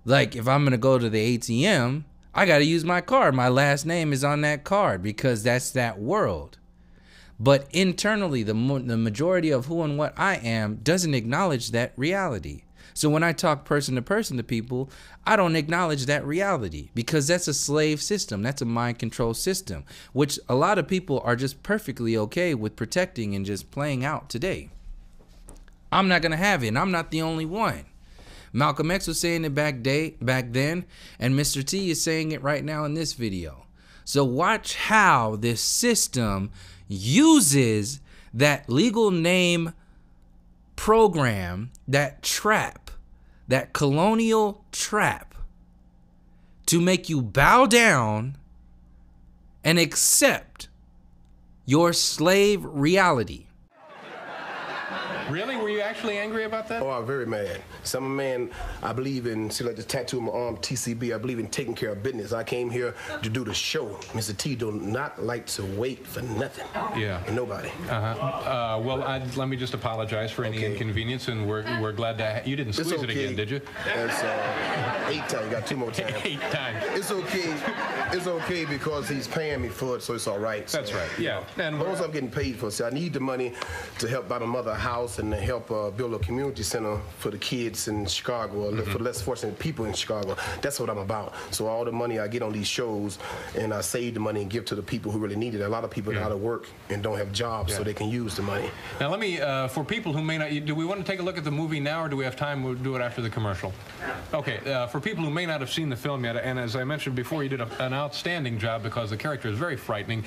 like, if I'm going to go to the ATM, I got to use my card. My last name is on that card because that's that world. But internally, the majority of who and what I am doesn't acknowledge that reality. So when I talk person to people, I don't acknowledge that reality because that's a slave system. That's a mind control system, which a lot of people are just perfectly okay with protecting and just playing out today. I'm not going to have it, and I'm not the only one. Malcolm X was saying it back then, and Mr. T is saying it right now in this video. So watch how this system uses that legal name program, that trap, that colonial trap, to make you bow down and accept your slave reality. Really? Were you actually angry about that? Oh, I'm very mad. So I'm a man, I believe in, see like the tattoo on my arm, TCB, I believe in taking care of business. I came here to do the show. Mr. T do not like to wait for nothing. Yeah. And nobody. Well, let me just apologize for any inconvenience, and we're glad to you didn't squeeze it again, did you? That's 8 times. You got 2 more times. 8 times. It's okay. It's okay because he's paying me for it, so it's all right. So, that's right. Yeah. And but also I'm getting paid for it. So I need the money to help buy my mother a house and to help build a community center for the kids in Chicago, for the less fortunate people in Chicago. That's what I'm about. So all the money I get on these shows, and I save the money and give to the people who really need it. A lot of people are out of work and don't have jobs, so they can use the money. Now let me, for people who may not, do we want to take a look at the movie now, or do we have time? We'll do it after the commercial. Okay, for people who may not have seen the film yet, and as I mentioned before, you did an outstanding job because the character is very frightening.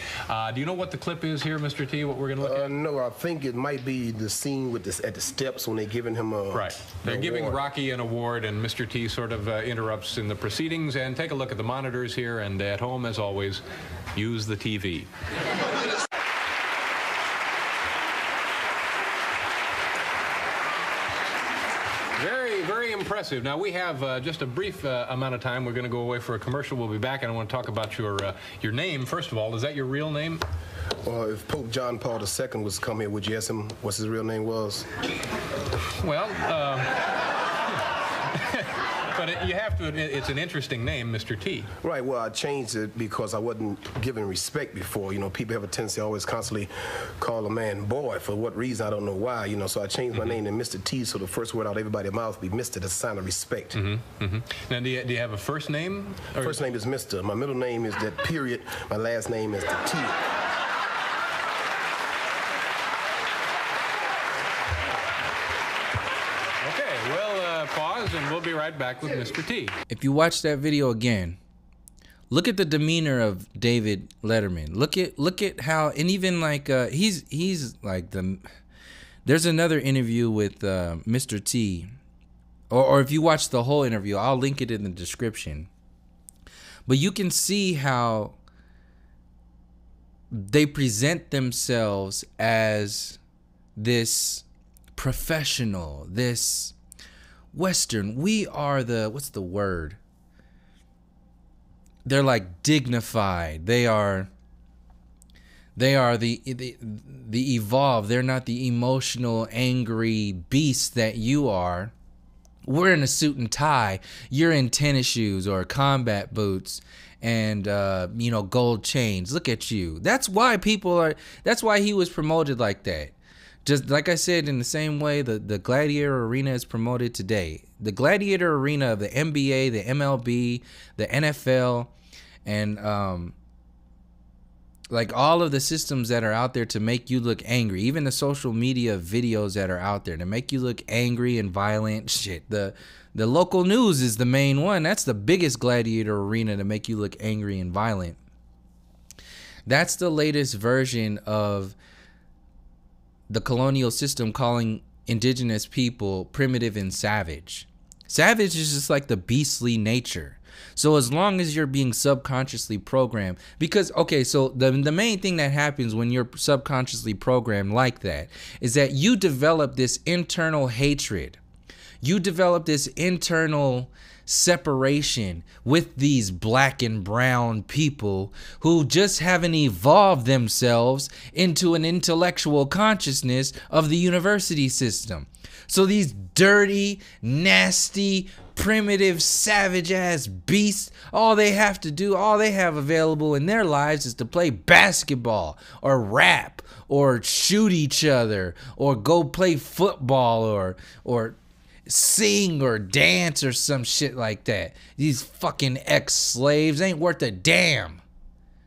Do you know what the clip is here, Mr. T, what we're going to look at? No, I think it might be the scene with this at the steps when they're giving him a right. They're giving Rocky an award, and Mr. T sort of interrupts in the proceedings. And take a look at the monitors here, and at home, as always, use the TV. Very impressive. Now we have just a brief amount of time. We're going to go away for a commercial. We'll be back, and I want to talk about your name. First of all, is that your real name? If Pope John Paul II was to come here, would you ask him what his real name was? Well, but you have to admit, it's an interesting name, Mr. T. Right, well, I changed it because I wasn't given respect before. You know, people have a tendency to always constantly call a man boy. For what reason, I don't know why, you know, so I changed my name to Mr. T, so the first word out of everybody's mouth would be Mr. That's a sign of respect. Now, do you have a first name? First name is Mr. My middle name is that period. My last name is the T. Pause, and we'll be right back with Mr. T. If you watch that video again, look at the demeanor of David Letterman. Look at how, and even like he's like there's another interview with Mr. T, or if you watch the whole interview, I'll link it in the description. But you can see how they present themselves as this professional, this Western, we are the, what's the word? They're like dignified. They are the evolved. They're not the emotional, angry beasts that you are. We're in a suit and tie. You're in tennis shoes or combat boots and, you know, gold chains. Look at you. That's why that's why he was promoted like that. Just like I said, in the same way the gladiator arena is promoted today. The gladiator arena of the NBA, the MLB, the NFL, and like all of the systems that are out there to make you look angry, even the social media videos that are out there to make you look angry and violent. Shit, the local news is the main one. That's the biggest gladiator arena to make you look angry and violent. That's the latest version of the colonial system calling indigenous people primitive and savage. Savage is just like the beastly nature. So as long as you're being subconsciously programmed, because, okay, so the main thing that happens when you're subconsciously programmed like that is that you develop this internal hatred. You develop this internal separation with these black and brown people who just haven't evolved themselves into an intellectual consciousness of the university system. So these dirty, nasty, primitive, savage ass beasts, all they have to do, all they have available in their lives is to play basketball or rap or shoot each other or go play football or sing or dance or some shit like that. These fucking ex-slaves ain't worth a damn.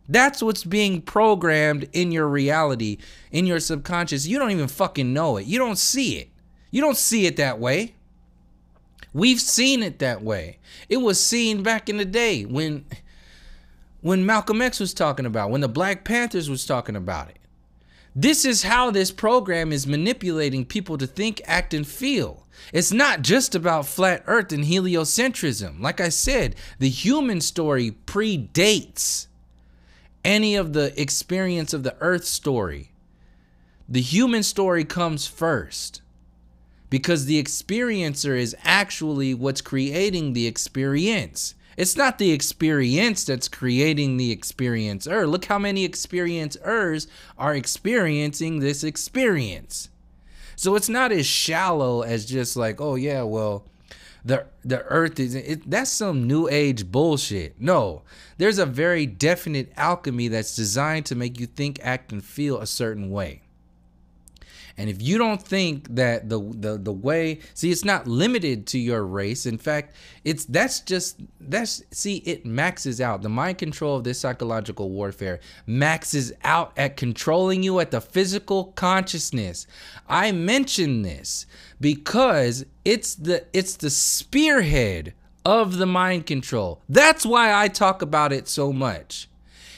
That's what's being programmed in your reality, in your subconscious. You don't even fucking know it. You don't see it. You don't see it that way. We've seen it that way. It was seen back in the day when Malcolm X was talking about, when the Black Panthers was talking about it. This is how this program is manipulating people to think, act, and feel. It's not just about flat earth and heliocentrism. Like I said, the human story predates any of the experience of the earth story. The human story comes first because the experiencer is actually what's creating the experience. It's not the experience that's creating the experiencer. Look how many experiencers are experiencing this experience. So it's not as shallow as just like, oh yeah, well, the earth is, that's some new age bullshit. No, there's a very definite alchemy that's designed to make you think, act, and feel a certain way. And if you don't think that the way, see, it's not limited to your race. In fact, it maxes out. The mind control of this psychological warfare maxes out at controlling you at the physical consciousness. I mention this because it's the spearhead of the mind control. That's why I talk about it so much.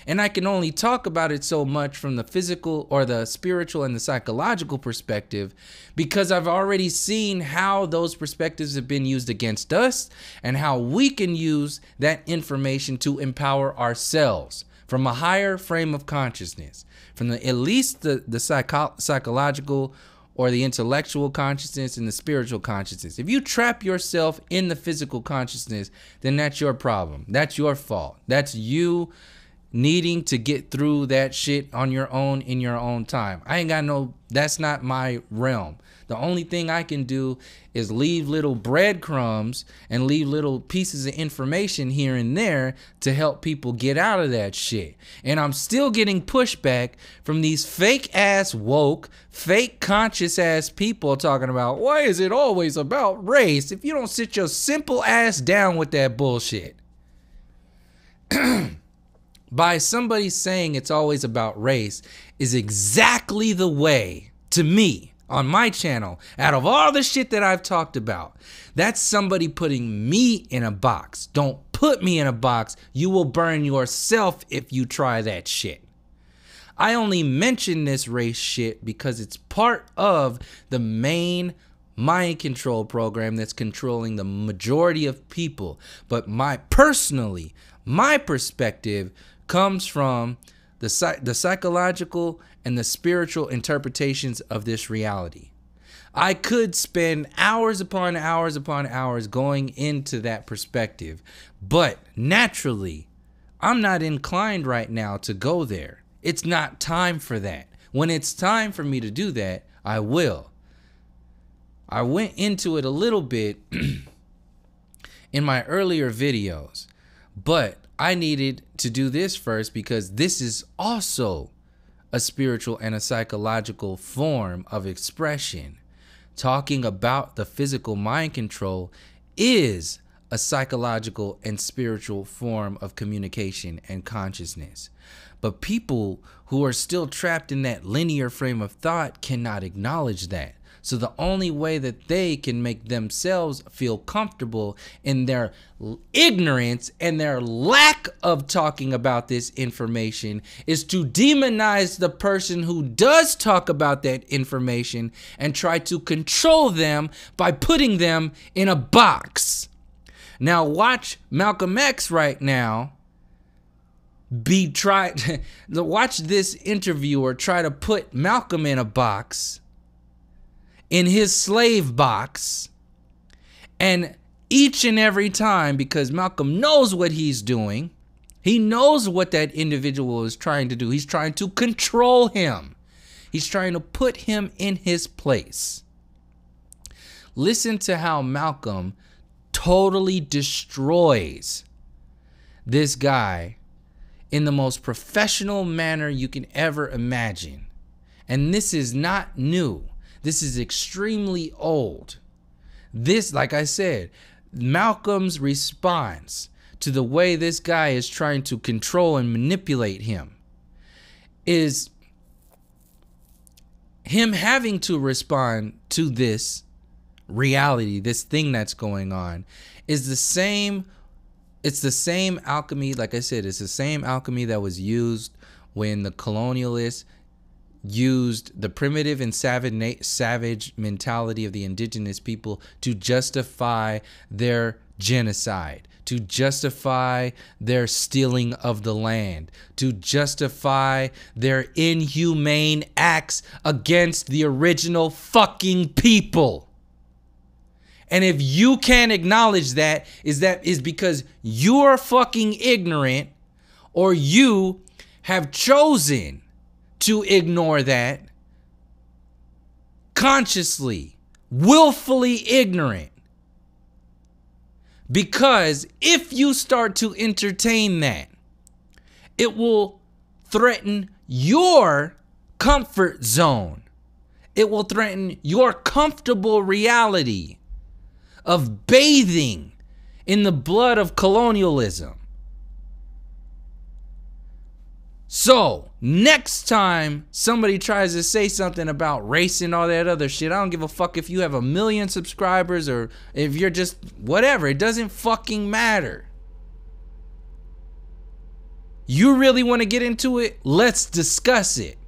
And I can only talk about it so much from the physical or the spiritual and the psychological perspective because I've already seen how those perspectives have been used against us and how we can use that information to empower ourselves from a higher frame of consciousness, from at least the psychological or the intellectual consciousness and the spiritual consciousness. If you trap yourself in the physical consciousness, then that's your problem. That's your fault. That's you needing to get through that shit on your own in your own time. I ain't got no, that's not my realm. The only thing I can do is leave little breadcrumbs and leave little pieces of information here and there to help people get out of that shit. And I'm still getting pushback from these fake ass woke, fake conscious ass people talking about, why is it always about race if you don't sit your simple ass down with that bullshit? By somebody saying it's always about race is exactly the way, to me, on my channel, out of all the shit that I've talked about, that's somebody putting me in a box. Don't put me in a box. You will burn yourself if you try that shit. I only mention this race shit because it's part of the main mind control program that's controlling the majority of people. But my perspective comes from the psychological and the spiritual interpretations of this reality. I could spend hours upon hours upon hours going into that perspective, but naturally, I'm not inclined right now to go there. It's not time for that. When it's time for me to do that, I will. I went into it a little bit in my earlier videos, but I needed to do this first because this is also a spiritual and a psychological form of expression. Talking about the physical mind control is a psychological and spiritual form of communication and consciousness. But people who are still trapped in that linear frame of thought cannot acknowledge that. So the only way that they can make themselves feel comfortable in their ignorance and their lack of talking about this information is to demonize the person who does talk about that information and try to control them by putting them in a box. Now watch Malcolm X right now watch this interviewer try to put Malcolm in a box, in his slave box, and each and every time, because Malcolm knows what he's doing, he knows what that individual is trying to do. He's trying to control him. He's trying to put him in his place. Listen to how Malcolm totally destroys this guy in the most professional manner you can ever imagine. And this is not new. This is extremely old. This, like I said, Malcolm's response to the way this guy is trying to control and manipulate him is him having to respond to this reality, this thing that's going on, is the same. It's the same alchemy. Like I said, it's the same alchemy that was used when the colonialists used the primitive and savage mentality of the indigenous people to justify their genocide, to justify their stealing of the land, to justify their inhumane acts against the original fucking people. And if you can't acknowledge that is because you're fucking ignorant, or you have chosen to ignore that consciously, willfully ignorant. Because if you start to entertain that, it will threaten your comfort zone. It will threaten your comfortable reality of bathing in the blood of colonialism. So, next time somebody tries to say something about race and all that other shit, I don't give a fuck if you have 1 million subscribers or if you're just whatever. It doesn't fucking matter. You really want to get into it? Let's discuss it.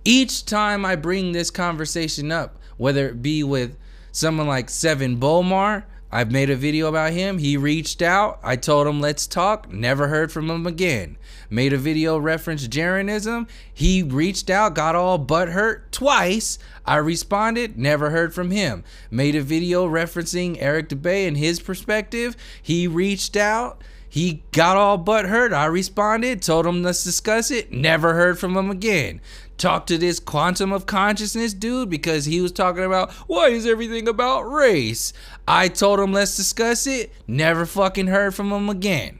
Each time I bring this conversation up, whether it be with someone like Seven Bomar, I've made a video about him. He reached out. I told him, let's talk. Never heard from him again. Made a video reference Jeranism. He reached out, got all butthurt twice. I responded, never heard from him. Made a video referencing Eric DeBay and his perspective. He reached out. He got all butthurt. I responded, told him let's discuss it. Never heard from him again. Talked to this quantum of consciousness dude because he was talking about why is everything about race. I told him let's discuss it. Never fucking heard from him again.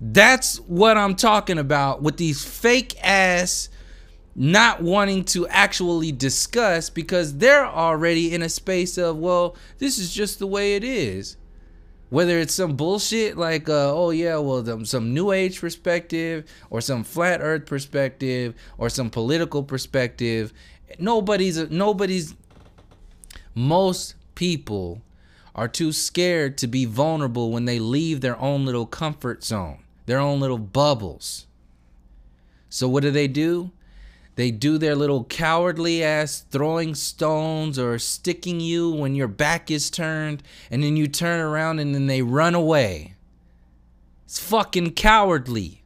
That's what I'm talking about with these fake ass not wanting to actually discuss because they're already in a space of, well, this is just the way it is. Whether it's some bullshit like, oh yeah, well, some new age perspective or some flat earth perspective or some political perspective. Most people are too scared to be vulnerable when they leave their own little comfort zone, their own little bubbles. So what do? They do their little cowardly ass throwing stones or sticking you when your back is turned, and then you turn around and then they run away. It's fucking cowardly.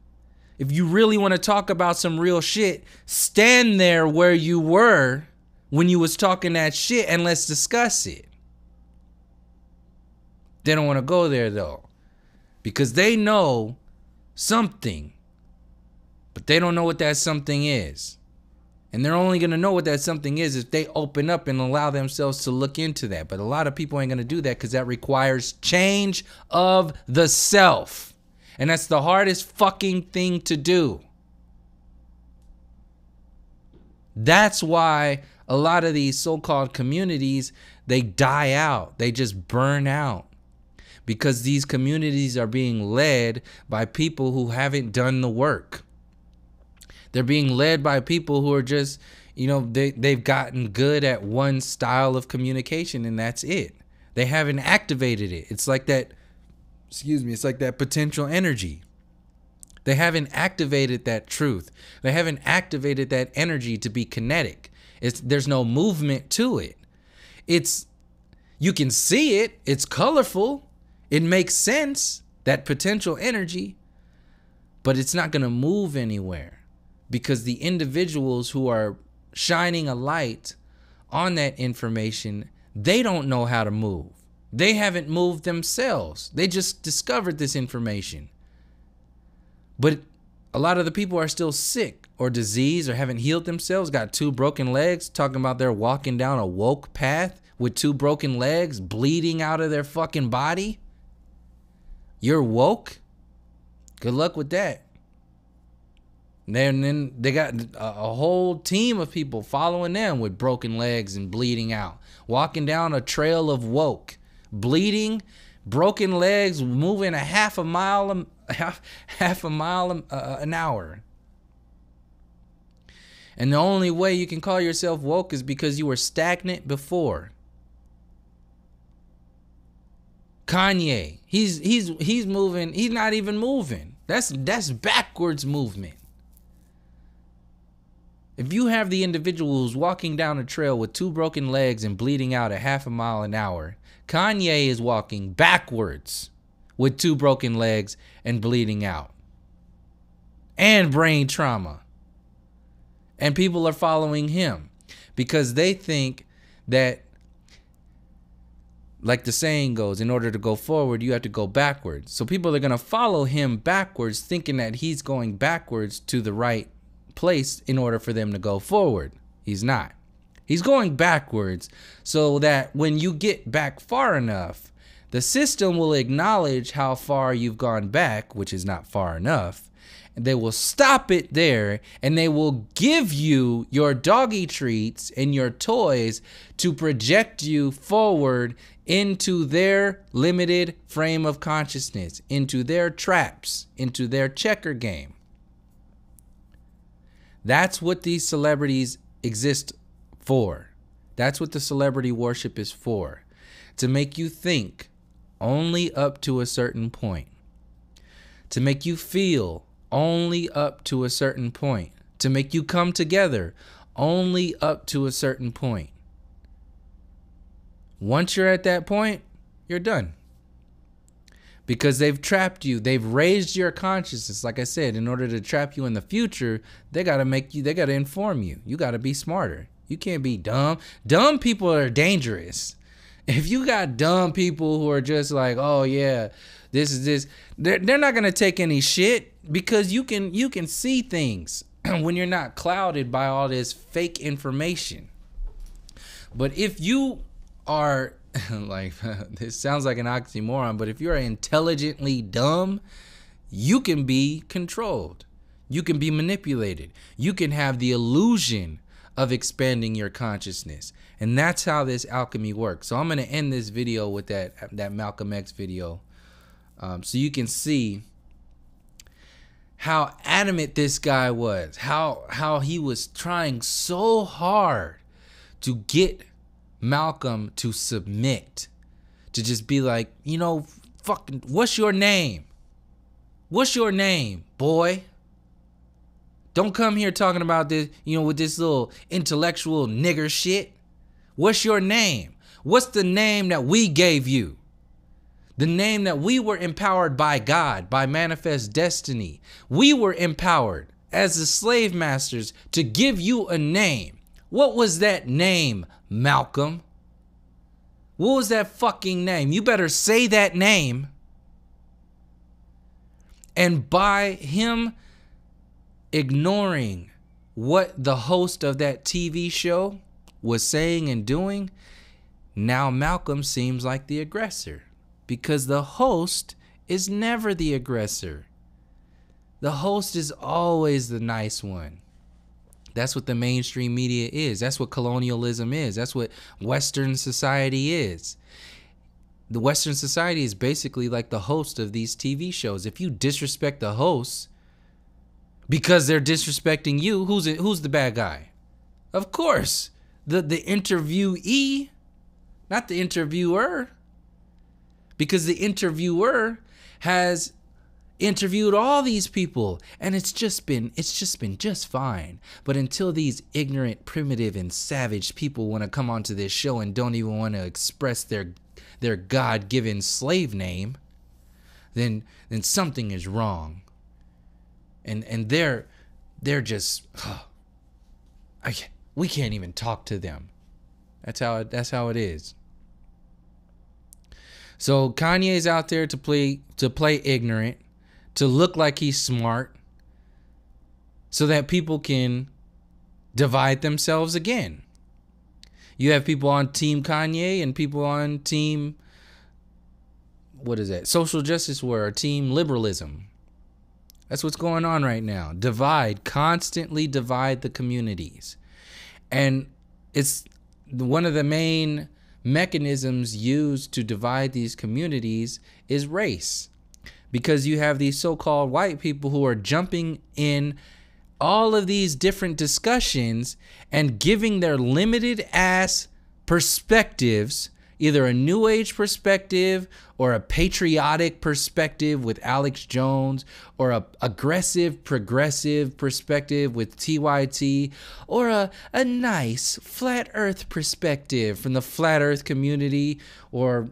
if you really want to talk about some real shit, stand there where you were when you was talking that shit and let's discuss it. They don't want to go there though, because they know something, but they don't know what that something is. And they're only going to know what that something is if they open up and allow themselves to look into that. But a lot of people ain't going to do that because that requires change of the self. And that's the hardest fucking thing to do. That's why a lot of these so-called communities, they die out. They just burn out. Because these communities are being led by people who haven't done the work. They're being led by people who are just, you know, they've gotten good at one style of communication and that's it. They haven't activated it. It's like that, it's like that potential energy. They haven't activated that truth. They haven't activated that energy to be kinetic. There's no movement to it. You can see it. It's colorful. It makes sense, that potential energy, but it's not going to move anywhere. Because the individuals who are shining a light on that information, they don't know how to move. They haven't moved themselves. They just discovered this information. But a lot of the people are still sick or diseased or haven't healed themselves, got 2 broken legs, talking about they're walking down a woke path with 2 broken legs, bleeding out of their fucking body. You're woke? Good luck with that. And then they got a whole team of people following them with broken legs and bleeding out, walking down a trail of woke, bleeding, broken legs, moving a half a mile an hour. And the only way you can call yourself woke is because you were stagnant before. Kanye, he's moving, he's not even moving. That's backwards movement. If you have the individual who's walking down a trail with 2 broken legs and bleeding out at half a mile an hour, Kanye is walking backwards with 2 broken legs and bleeding out. And brain trauma. And people are following him because they think that, like the saying goes, in order to go forward, you have to go backwards. So people are going to follow him backwards, thinking that he's going backwards to the right place in order for them to go forward. He's not. He's going backwards so that when you get back far enough, the system will acknowledge how far you've gone back, which is not far enough. And they will stop it there and they will give you your doggy treats and your toys to project you forward into their limited frame of consciousness, into their traps, into their checker game. That's what these celebrities exist for. That's what the celebrity worship is for. To make you think only up to a certain point. To make you feel only up to a certain point. To make you come together only up to a certain point. Once you're at that point, you're done. Because they've trapped you. They've raised your consciousness. Like I said, in order to trap you in the future, they got to inform you. You got to be smarter. You can't be dumb. Dumb people are dangerous. If you got dumb people who are just like, oh yeah, this is this, they're not going to take any shit because you can see things when you're not clouded by all this fake information. But if you are like, this sounds like an oxymoron, but if you're intelligently dumb, you can be controlled. You can be manipulated. You can have the illusion of expanding your consciousness. And that's how this alchemy works. So I'm going to end this video with that Malcolm X video, so you can see how adamant this guy was, how he was trying so hard to get Malcolm to submit, to just be like, you know, fucking, what's your name? What's your name, boy? Don't come here talking about this, you know, with this little intellectual nigger shit. What's your name? What's the name that we gave you? The name that we were empowered by God, by manifest destiny. We were empowered as the slave masters to give you a name. What was that name, Malcolm? What was that fucking name? You better say that name. And by him ignoring what the host of that TV show was saying and doing, now Malcolm seems like the aggressor, because the host is never the aggressor. The host is always the nice one. That's what the mainstream media is. That's what colonialism is. That's what Western society is. The Western society is basically like the host of these TV shows. If you disrespect the hosts because they're disrespecting you, who's the bad guy? Of course, the interviewee, not the interviewer. Because the interviewer has interviewed all these people and it's just been just fine. But until these ignorant, primitive, and savage people want to come onto this show and don't even want to express their God-given slave name, then something is wrong. And they're just we can't even talk to them. That's how it is. So Kanye's out there to play ignorant, to look like he's smart, so that people can divide themselves again. You have people on Team Kanye and people on Team, what is that? Social justice warrior, Team liberalism. That's what's going on right now. Constantly divide the communities. And it's one of the main mechanisms used to divide these communities is race. Because you have these so-called white people who are jumping in all of these different discussions and giving their limited ass perspectives, either a new age perspective or a patriotic perspective with Alex Jones, or a aggressive progressive perspective with TYT, or a nice flat earth perspective from the flat earth community, or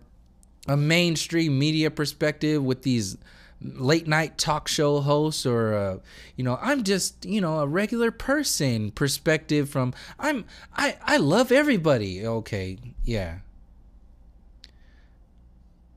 a mainstream media perspective with these late night talk show hosts, or I'm just a regular person perspective from I love everybody. Okay, yeah.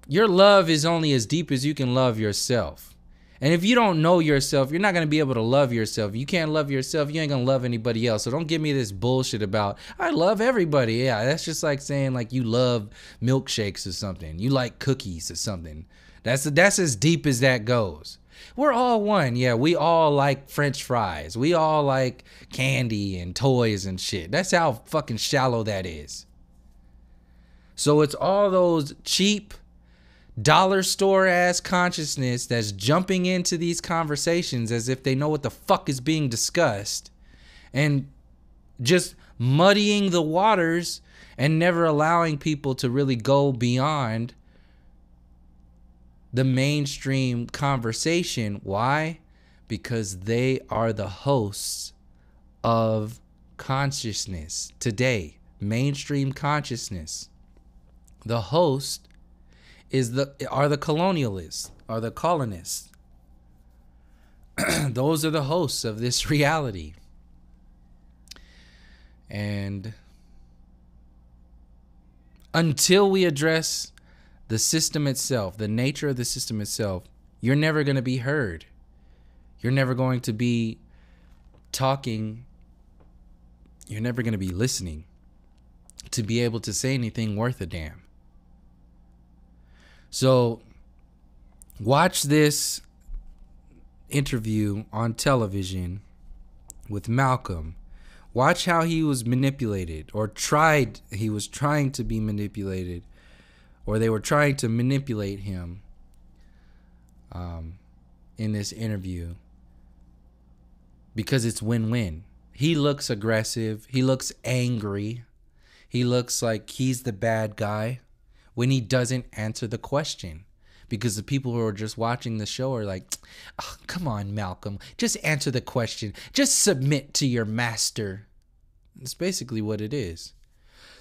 Your love is only as deep as you can love yourself. And if you don't know yourself, you're not going to be able to love yourself. If you can't love yourself, you ain't going to love anybody else. So don't give me this bullshit about, I love everybody. Yeah, that's just like saying like you love milkshakes or something. You like cookies or something. That's as deep as that goes. We're all one. Yeah, we all like French fries. We all like candy and toys and shit. That's how fucking shallow that is. So it's all those cheap dollar store ass consciousness that's jumping into these conversations as if they know what the fuck is being discussed, and just muddying the waters and never allowing people to really go beyond the mainstream conversation. Why? Because they are the hosts of consciousness today. Mainstream consciousness. The host are the colonialists, are the colonists. Those are the hosts of this reality. And until we address the system itself, the nature of the system itself, you're never going to be heard. You're never going to be talking. You're never going to be listening to be able to say anything worth a damn. So watch this interview on television with Malcolm. Watch how he was manipulated, or he was trying to be manipulated, or they were trying to manipulate him in this interview, because it's win-win. He looks aggressive. He looks angry. He looks like he's the bad guy when he doesn't answer the question, because the people who are just watching the show are like, oh, come on, Malcolm, just answer the question. Just submit to your master. That's basically what it is.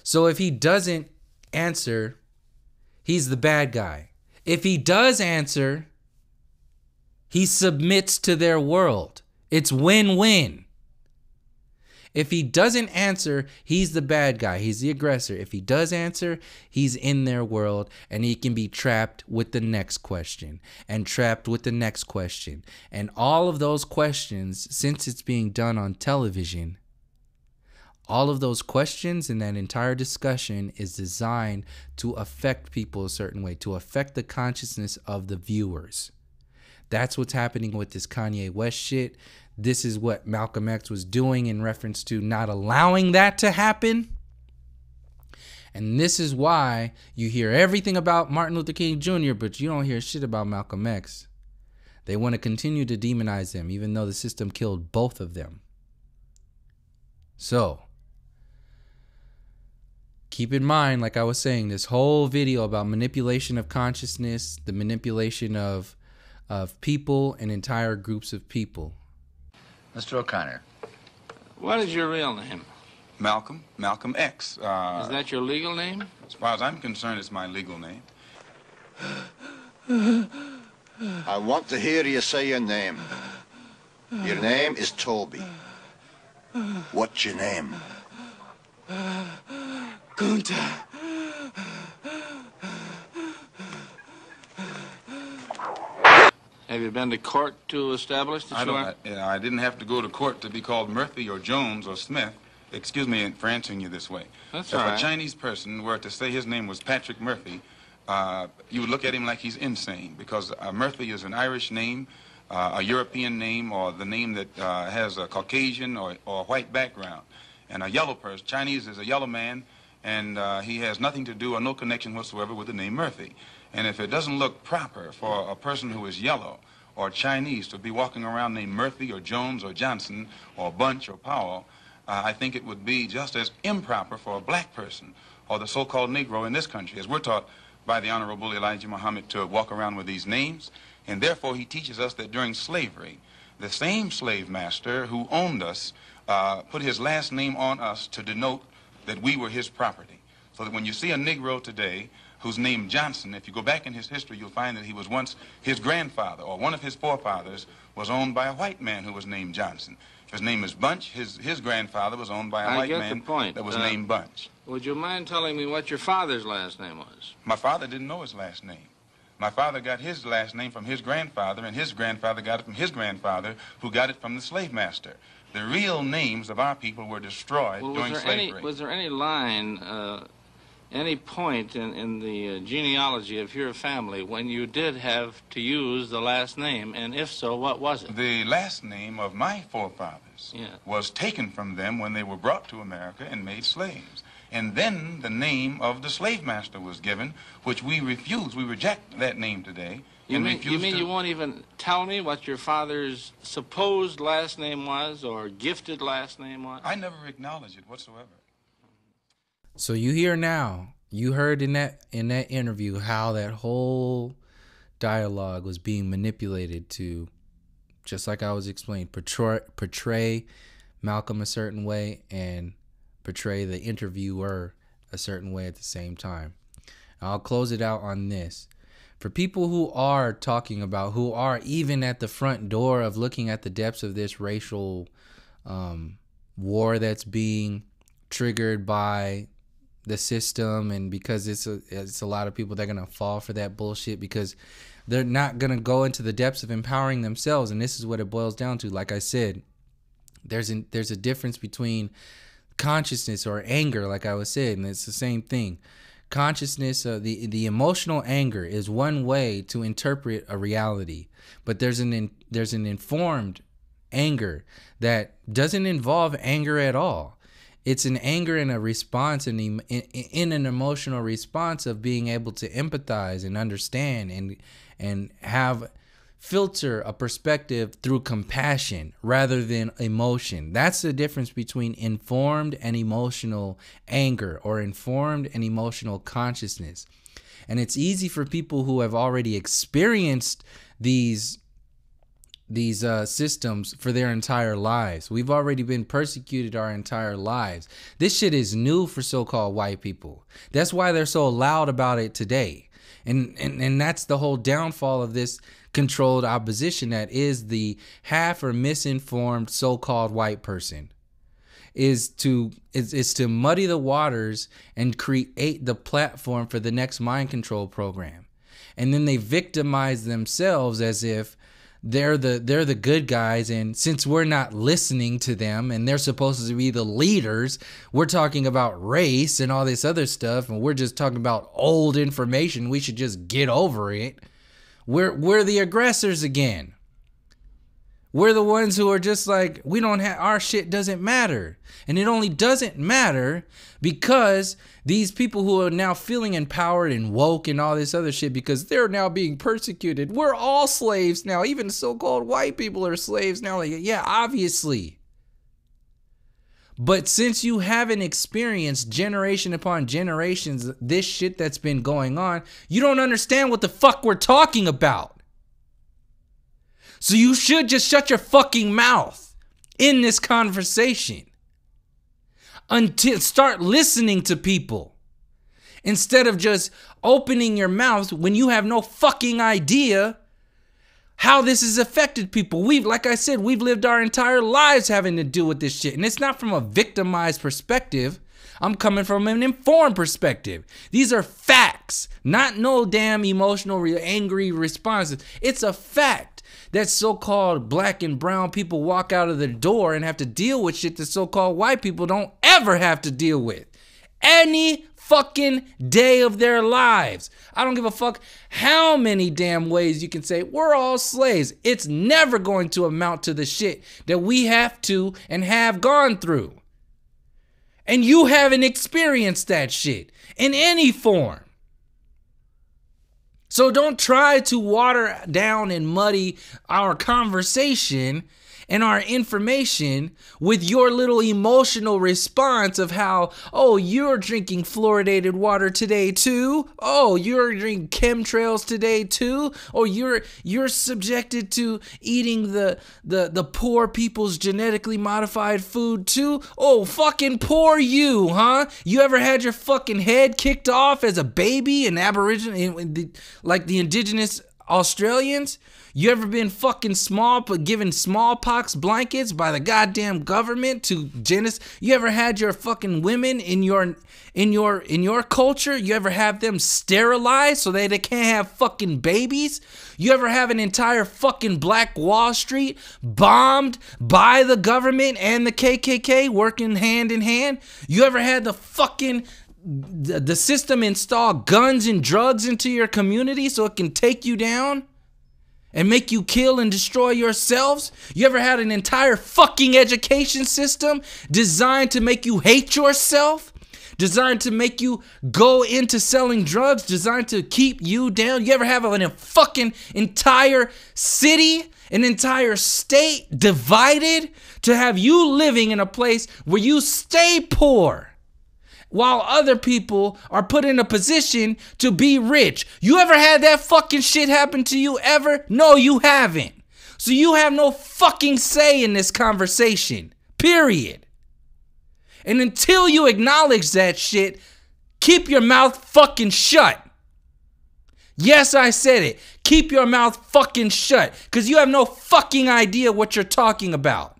So if he doesn't answer, he's the bad guy. If he does answer, he submits to their world. It's win-win. If he doesn't answer, he's the bad guy. He's the aggressor. If he does answer, he's in their world, and he can be trapped with the next question and trapped with the next question. And all of those questions, since it's being done on television, all of those questions and that entire discussion is designed to affect people a certain way, to affect the consciousness of the viewers. That's what's happening with this Kanye West shit. This is what Malcolm X was doing in reference to not allowing that to happen. And this is why you hear everything about Martin Luther King Jr., but you don't hear shit about Malcolm X. They want to continue to demonize them, even though the system killed both of them. So, keep in mind, like I was saying, this whole video about manipulation of consciousness, the manipulation of people and entire groups of people. Mr. O'Connor. What is your real name? Malcolm X. Is that your legal name? As far as I'm concerned, it's my legal name. I want to hear you say your name. Your name is Toby. What's your name? Gunta. Have you been to court to establish that you are? I didn't have to go to court to be called Murphy or Jones or Smith. Excuse me for answering you this way. That's if all right. a Chinese person were to say his name was Patrick Murphy, you would look at him like he's insane, because Murphy is an Irish name, a European name, or the name that has a Caucasian or white background. And a yellow person, Chinese is a yellow man, and he has nothing to do or no connection whatsoever with the name Murphy. And if it doesn't look proper for a person who is yellow or Chinese to be walking around named Murphy or Jones or Johnson or Bunch or Powell, I think it would be just as improper for a black person or the so-called Negro in this country, as we're taught by the Honorable Elijah Muhammad to walk around with these names. And therefore he teaches us that during slavery, the same slave master who owned us put his last name on us to denote that we were his property. So that when you see a Negro today who's named Johnson, if you go back in his history, you'll find that he was once his grandfather, or one of his forefathers was owned by a white man who was named Johnson. If his name is Bunch, his grandfather was owned by a white man that was named Bunch. Would you mind telling me what your father's last name was? My father didn't know his last name. My father got his last name from his grandfather, and his grandfather got it from his grandfather, who got it from the slave master. The real names of our people were destroyed during slavery. Was there any line, any point in the genealogy of your family when you did have to use the last name, and if so, what was it? The last name of my forefathers was taken from them when they were brought to America and made slaves. And then the name of the slave master was given, which we refuse. We reject that name today. You mean you won't even tell me what your father's supposed last name was or gifted last name was? I never acknowledge it whatsoever. So you hear now, you heard in that interview how that whole dialogue was being manipulated to, just like I was explaining, portray Malcolm a certain way and portray the interviewer a certain way at the same time. I'll close it out on this. For people who are talking about, who are even at the front door of looking at the depths of this racial war that's being triggered by the system, and because it's a lot of people that are going to fall for that bullshit because they're not going to go into the depths of empowering themselves. And this is what it boils down to. Like I said, there's a difference between consciousness or anger, like I was saying, and it's the same thing. Consciousness, the emotional anger is one way to interpret a reality, but there's an informed anger that doesn't involve anger at all. It's an anger and a response, in an emotional response of being able to empathize and understand and have filter a perspective through compassion rather than emotion. That's the difference between informed and emotional anger, or informed and emotional consciousness. And it's easy for people who have already experienced these systems for their entire lives. We've already been persecuted our entire lives. This shit is new for so-called white people. That's why they're so loud about it today. And that's the whole downfall of this controlled opposition, that is the half or misinformed so-called white person, is to muddy the waters and create the platform for the next mind control program. And then they victimize themselves as if they're the good guys, and since we're not listening to them and they're supposed to be the leaders, we're talking about race and all this other stuff, and we're just talking about old information, we should just get over it. We're the aggressors again. We're the ones who are just like, we don't have, our shit doesn't matter. And it only doesn't matter because these people who are now feeling empowered and woke and all this other shit, because they're now being persecuted. We're all slaves now. Even so-called white people are slaves now. Like, yeah, obviously. But since you haven't experienced generation upon generations this shit that's been going on, you don't understand what the fuck we're talking about. So you should just shut your fucking mouth in this conversation until start listening to people instead of just opening your mouth when you have no fucking idea how this has affected people. Like I said, we've lived our entire lives having to deal with this shit. And it's not from a victimized perspective. I'm coming from an informed perspective. These are facts, not no damn emotional, angry responses. It's a fact that so-called black and brown people walk out of the door and have to deal with shit that so-called white people don't ever have to deal with. Any fucking day of their lives. I don't give a fuck how many damn ways you can say we're all slaves. It's never going to amount to the shit that we have to and have gone through. And you haven't experienced that shit in any form. So don't try to water down and muddy our conversation and our information with your little emotional response of how, oh, you're drinking fluoridated water today too. Oh, you're drinking chemtrails today too. Or you're subjected to eating the poor people's genetically modified food too. Oh, fucking poor you, huh? You ever had your fucking head kicked off as a baby in Aboriginal, like the indigenous Australians? You ever been fucking given smallpox blankets by the goddamn government to You ever had your fucking women in your culture? You ever have them sterilized so they can't have fucking babies? You ever have an entire fucking Black Wall Street bombed by the government and the KKK working hand in hand? You ever had the system install guns and drugs into your community so it can take you down and make you kill and destroy yourselves? You ever had an entire fucking education system designed to make you hate yourself? Designed to make you go into selling drugs? Designed to keep you down? You ever have a fucking entire city, an entire state divided to have you living in a place where you stay poor while other people are put in a position to be rich? You ever had that fucking shit happen to you ever? No, you haven't. So you have no fucking say in this conversation, period. And until you acknowledge that shit, keep your mouth fucking shut. Yes, I said it. Keep your mouth fucking shut, because you have no fucking idea what you're talking about.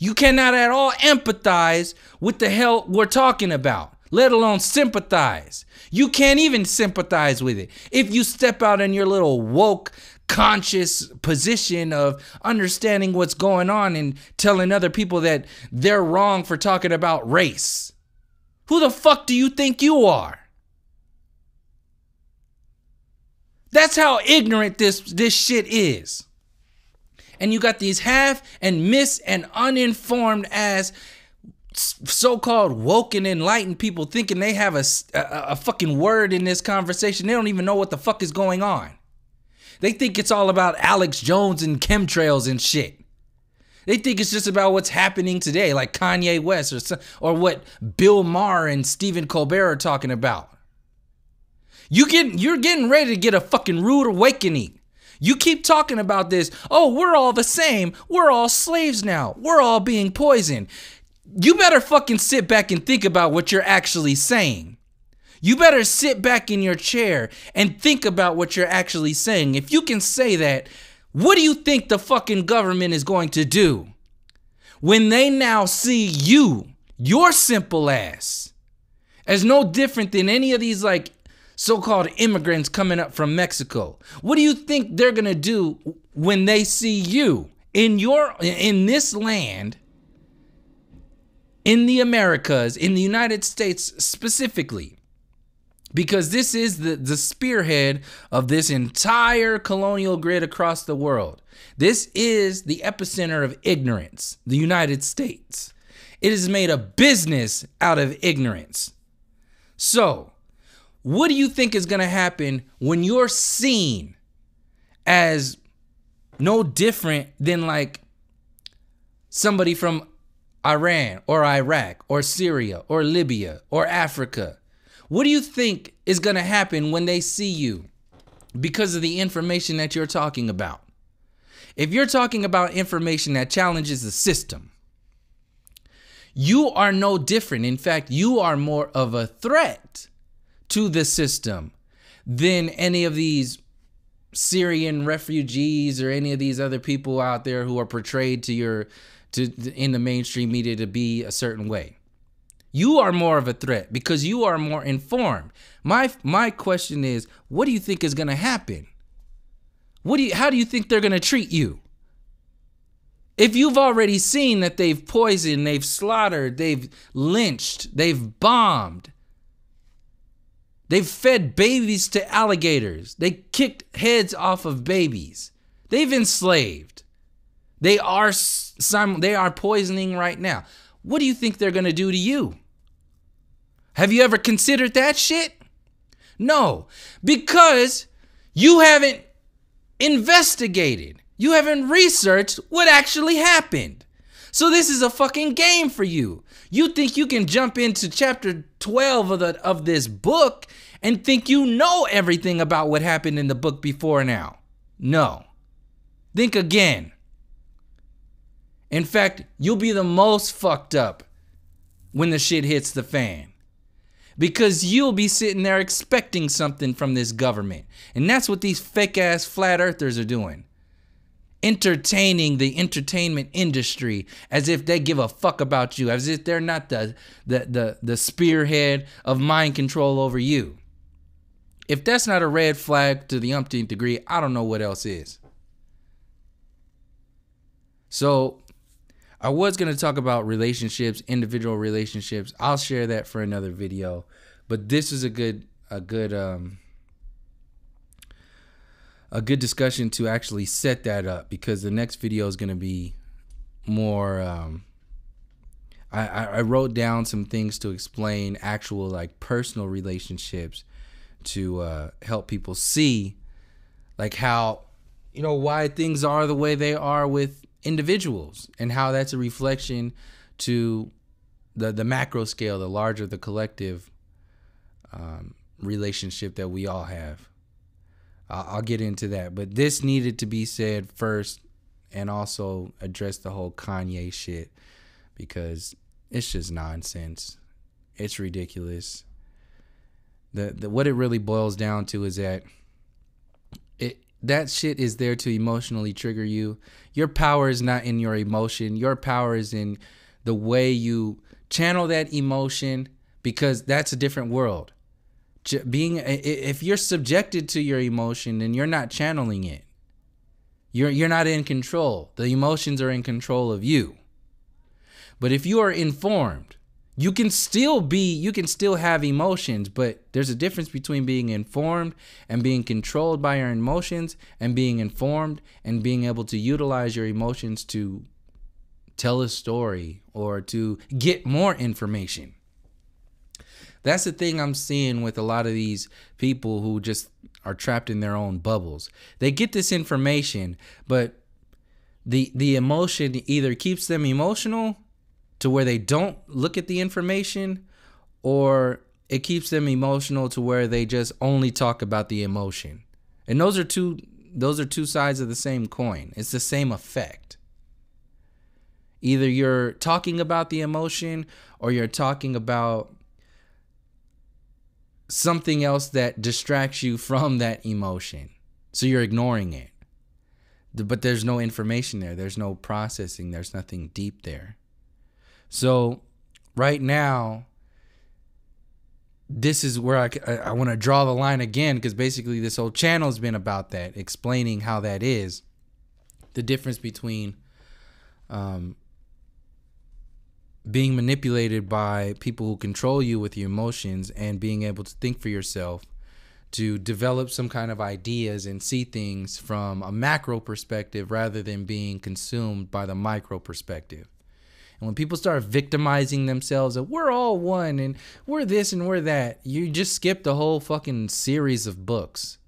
You cannot at all empathize with the hell we're talking about, let alone sympathize. You can't even sympathize with it if you step out in your little woke, conscious position of understanding what's going on and telling other people that they're wrong for talking about race. Who the fuck do you think you are? That's how ignorant this shit is. And you got these half and mis and uninformed ass so-called woke and enlightened people thinking they have a fucking word in this conversation. They don't even know what the fuck is going on. They think it's all about Alex Jones and chemtrails and shit. They think it's just about what's happening today, like Kanye West or what Bill Maher and Stephen Colbert are talking about. You're getting ready to get a fucking rude awakening. You keep talking about this. Oh, we're all the same. We're all slaves now. We're all being poisoned. You better fucking sit back and think about what you're actually saying. You better sit back in your chair and think about what you're actually saying. If you can say that, what do you think the fucking government is going to do when they now see you, your simple ass, as no different than any of these like so-called immigrants coming up from Mexico? What do you think they're gonna do when they see you in this land, in the Americas, in the United States specifically? Because this is the spearhead of this entire colonial grid across the world. This is the epicenter of ignorance, the United States. It has made a business out of ignorance. So, what do you think is going to happen when you're seen as no different than like somebody from Iran or Iraq or Syria or Libya or Africa? What do you think is going to happen when they see you because of the information that you're talking about? If you're talking about information that challenges the system, you are no different. In fact, you are more of a threat to the system than any of these Syrian refugees or any of these other people out there who are portrayed in the mainstream media to be a certain way. You are more of a threat because you are more informed. My question is, what do you think is going to happen? How do you think they're going to treat you? If you've already seen that they've poisoned, they've slaughtered, they've lynched, they've bombed, they've fed babies to alligators, they kicked heads off of babies, they've enslaved, they are poisoning right now. What do you think they're going to do to you? Have you ever considered that shit? No, because you haven't investigated. You haven't researched what actually happened. So this is a fucking game for you. You think you can jump into chapter 12 of this book and think you know everything about what happened in the book before now. No. Think again. In fact, you'll be the most fucked up when the shit hits the fan. Because you'll be sitting there expecting something from this government. And that's what these fake ass flat earthers are doing. Entertaining the entertainment industry as if they give a fuck about you. As if they're not the spearhead of mind control over you. If that's not a red flag to the umpteenth degree, I don't know what else is. So I was going to talk about relationships, individual relationships. I'll share that for another video. But this is a good discussion to actually set that up, because the next video is going to be more I wrote down some things to explain actual like personal relationships to help people see like how, you know, why things are the way they are with individuals, and how that's a reflection to the macro scale, the larger, the collective relationship that we all have. I'll get into that, but this needed to be said first, and also address the whole Kanye shit, because it's just nonsense. It's ridiculous. What it really boils down to is that that shit is there to emotionally trigger you. Your power is not in your emotion. Your power is in the way you channel that emotion, because that's a different world. If you're subjected to your emotion, then you're not channeling it. You're not in control. The emotions are in control of you. But if you are informed, you can still have emotions, but there's a difference between being informed and being controlled by your emotions, and being informed and being able to utilize your emotions to tell a story or to get more information. That's the thing I'm seeing with a lot of these people who just are trapped in their own bubbles. They get this information, but the emotion either keeps them emotional to where they don't look at the information, or it keeps them emotional to where they just only talk about the emotion. And those are two sides of the same coin. It's the same effect. Either you're talking about the emotion, or you're talking about something else that distracts you from that emotion. So you're ignoring it. But there's no information there. There's no processing. There's nothing deep there. So right now, this is where I want to draw the line again, because basically this whole channel has been about that, explaining how that is. The difference between being manipulated by people who control you with your emotions and being able to think for yourself, to develop some kind of ideas and see things from a macro perspective rather than being consumed by the micro perspective. And when people start victimizing themselves of we're all one and we're this and we're that, you just skipped the whole fucking series of books.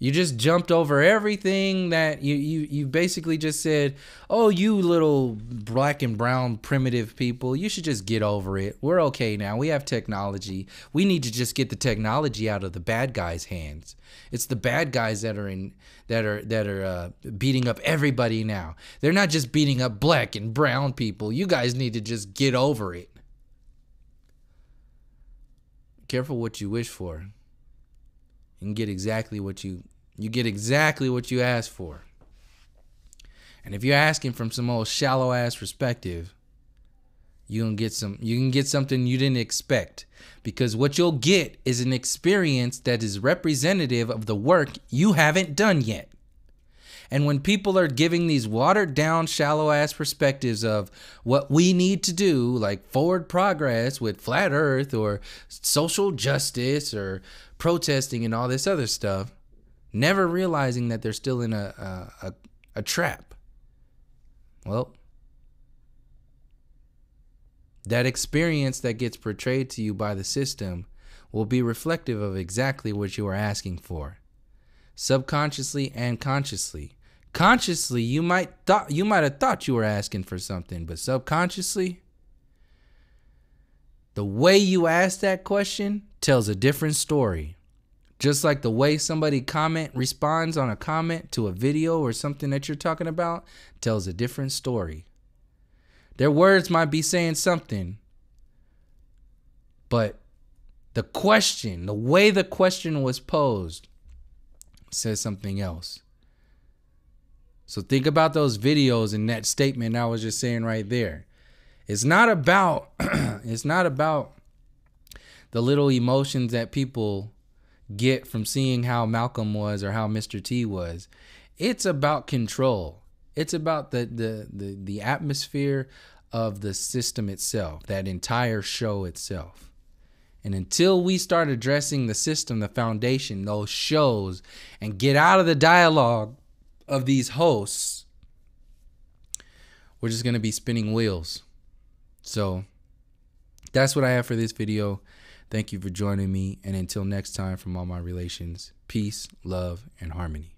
You just jumped over everything that you basically just said, oh, you little black and brown primitive people, you should just get over it. We're okay now. We have technology. We need to just get the technology out of the bad guys' hands. It's the bad guys that are beating up everybody now. They're not just beating up black and brown people. You guys need to just get over it. Careful what you wish for. You can get exactly what you get exactly what you ask for. And if you're asking from some old shallow ass perspective, you can get something you didn't expect, because what you'll get is an experience that is representative of the work you haven't done yet. And when people are giving these watered down, shallow ass perspectives of what we need to do, like forward progress with flat earth or social justice or protesting and all this other stuff, never realizing that they're still in a trap. Well, that experience that gets portrayed to you by the system will be reflective of exactly what you are asking for, subconsciously and consciously. Consciously, you might have thought you were asking for something, but subconsciously, the way you ask that question tells a different story. Just like the way somebody responds on a comment to a video or something that you're talking about tells a different story. Their words might be saying something, but the question, the way the question was posed, says something else. So think about those videos and that statement I was just saying right there. It's not about the little emotions that people get from seeing how Malcolm was or how Mr. T was. It's about control. It's about the atmosphere of the system itself, that entire show itself. And until we start addressing the system, the foundation, those shows, and get out of the dialogue of these hosts, we're just going to be spinning wheels. So that's what I have for this video. Thank you for joining me. And until next time, from all my relations, peace, love, and harmony.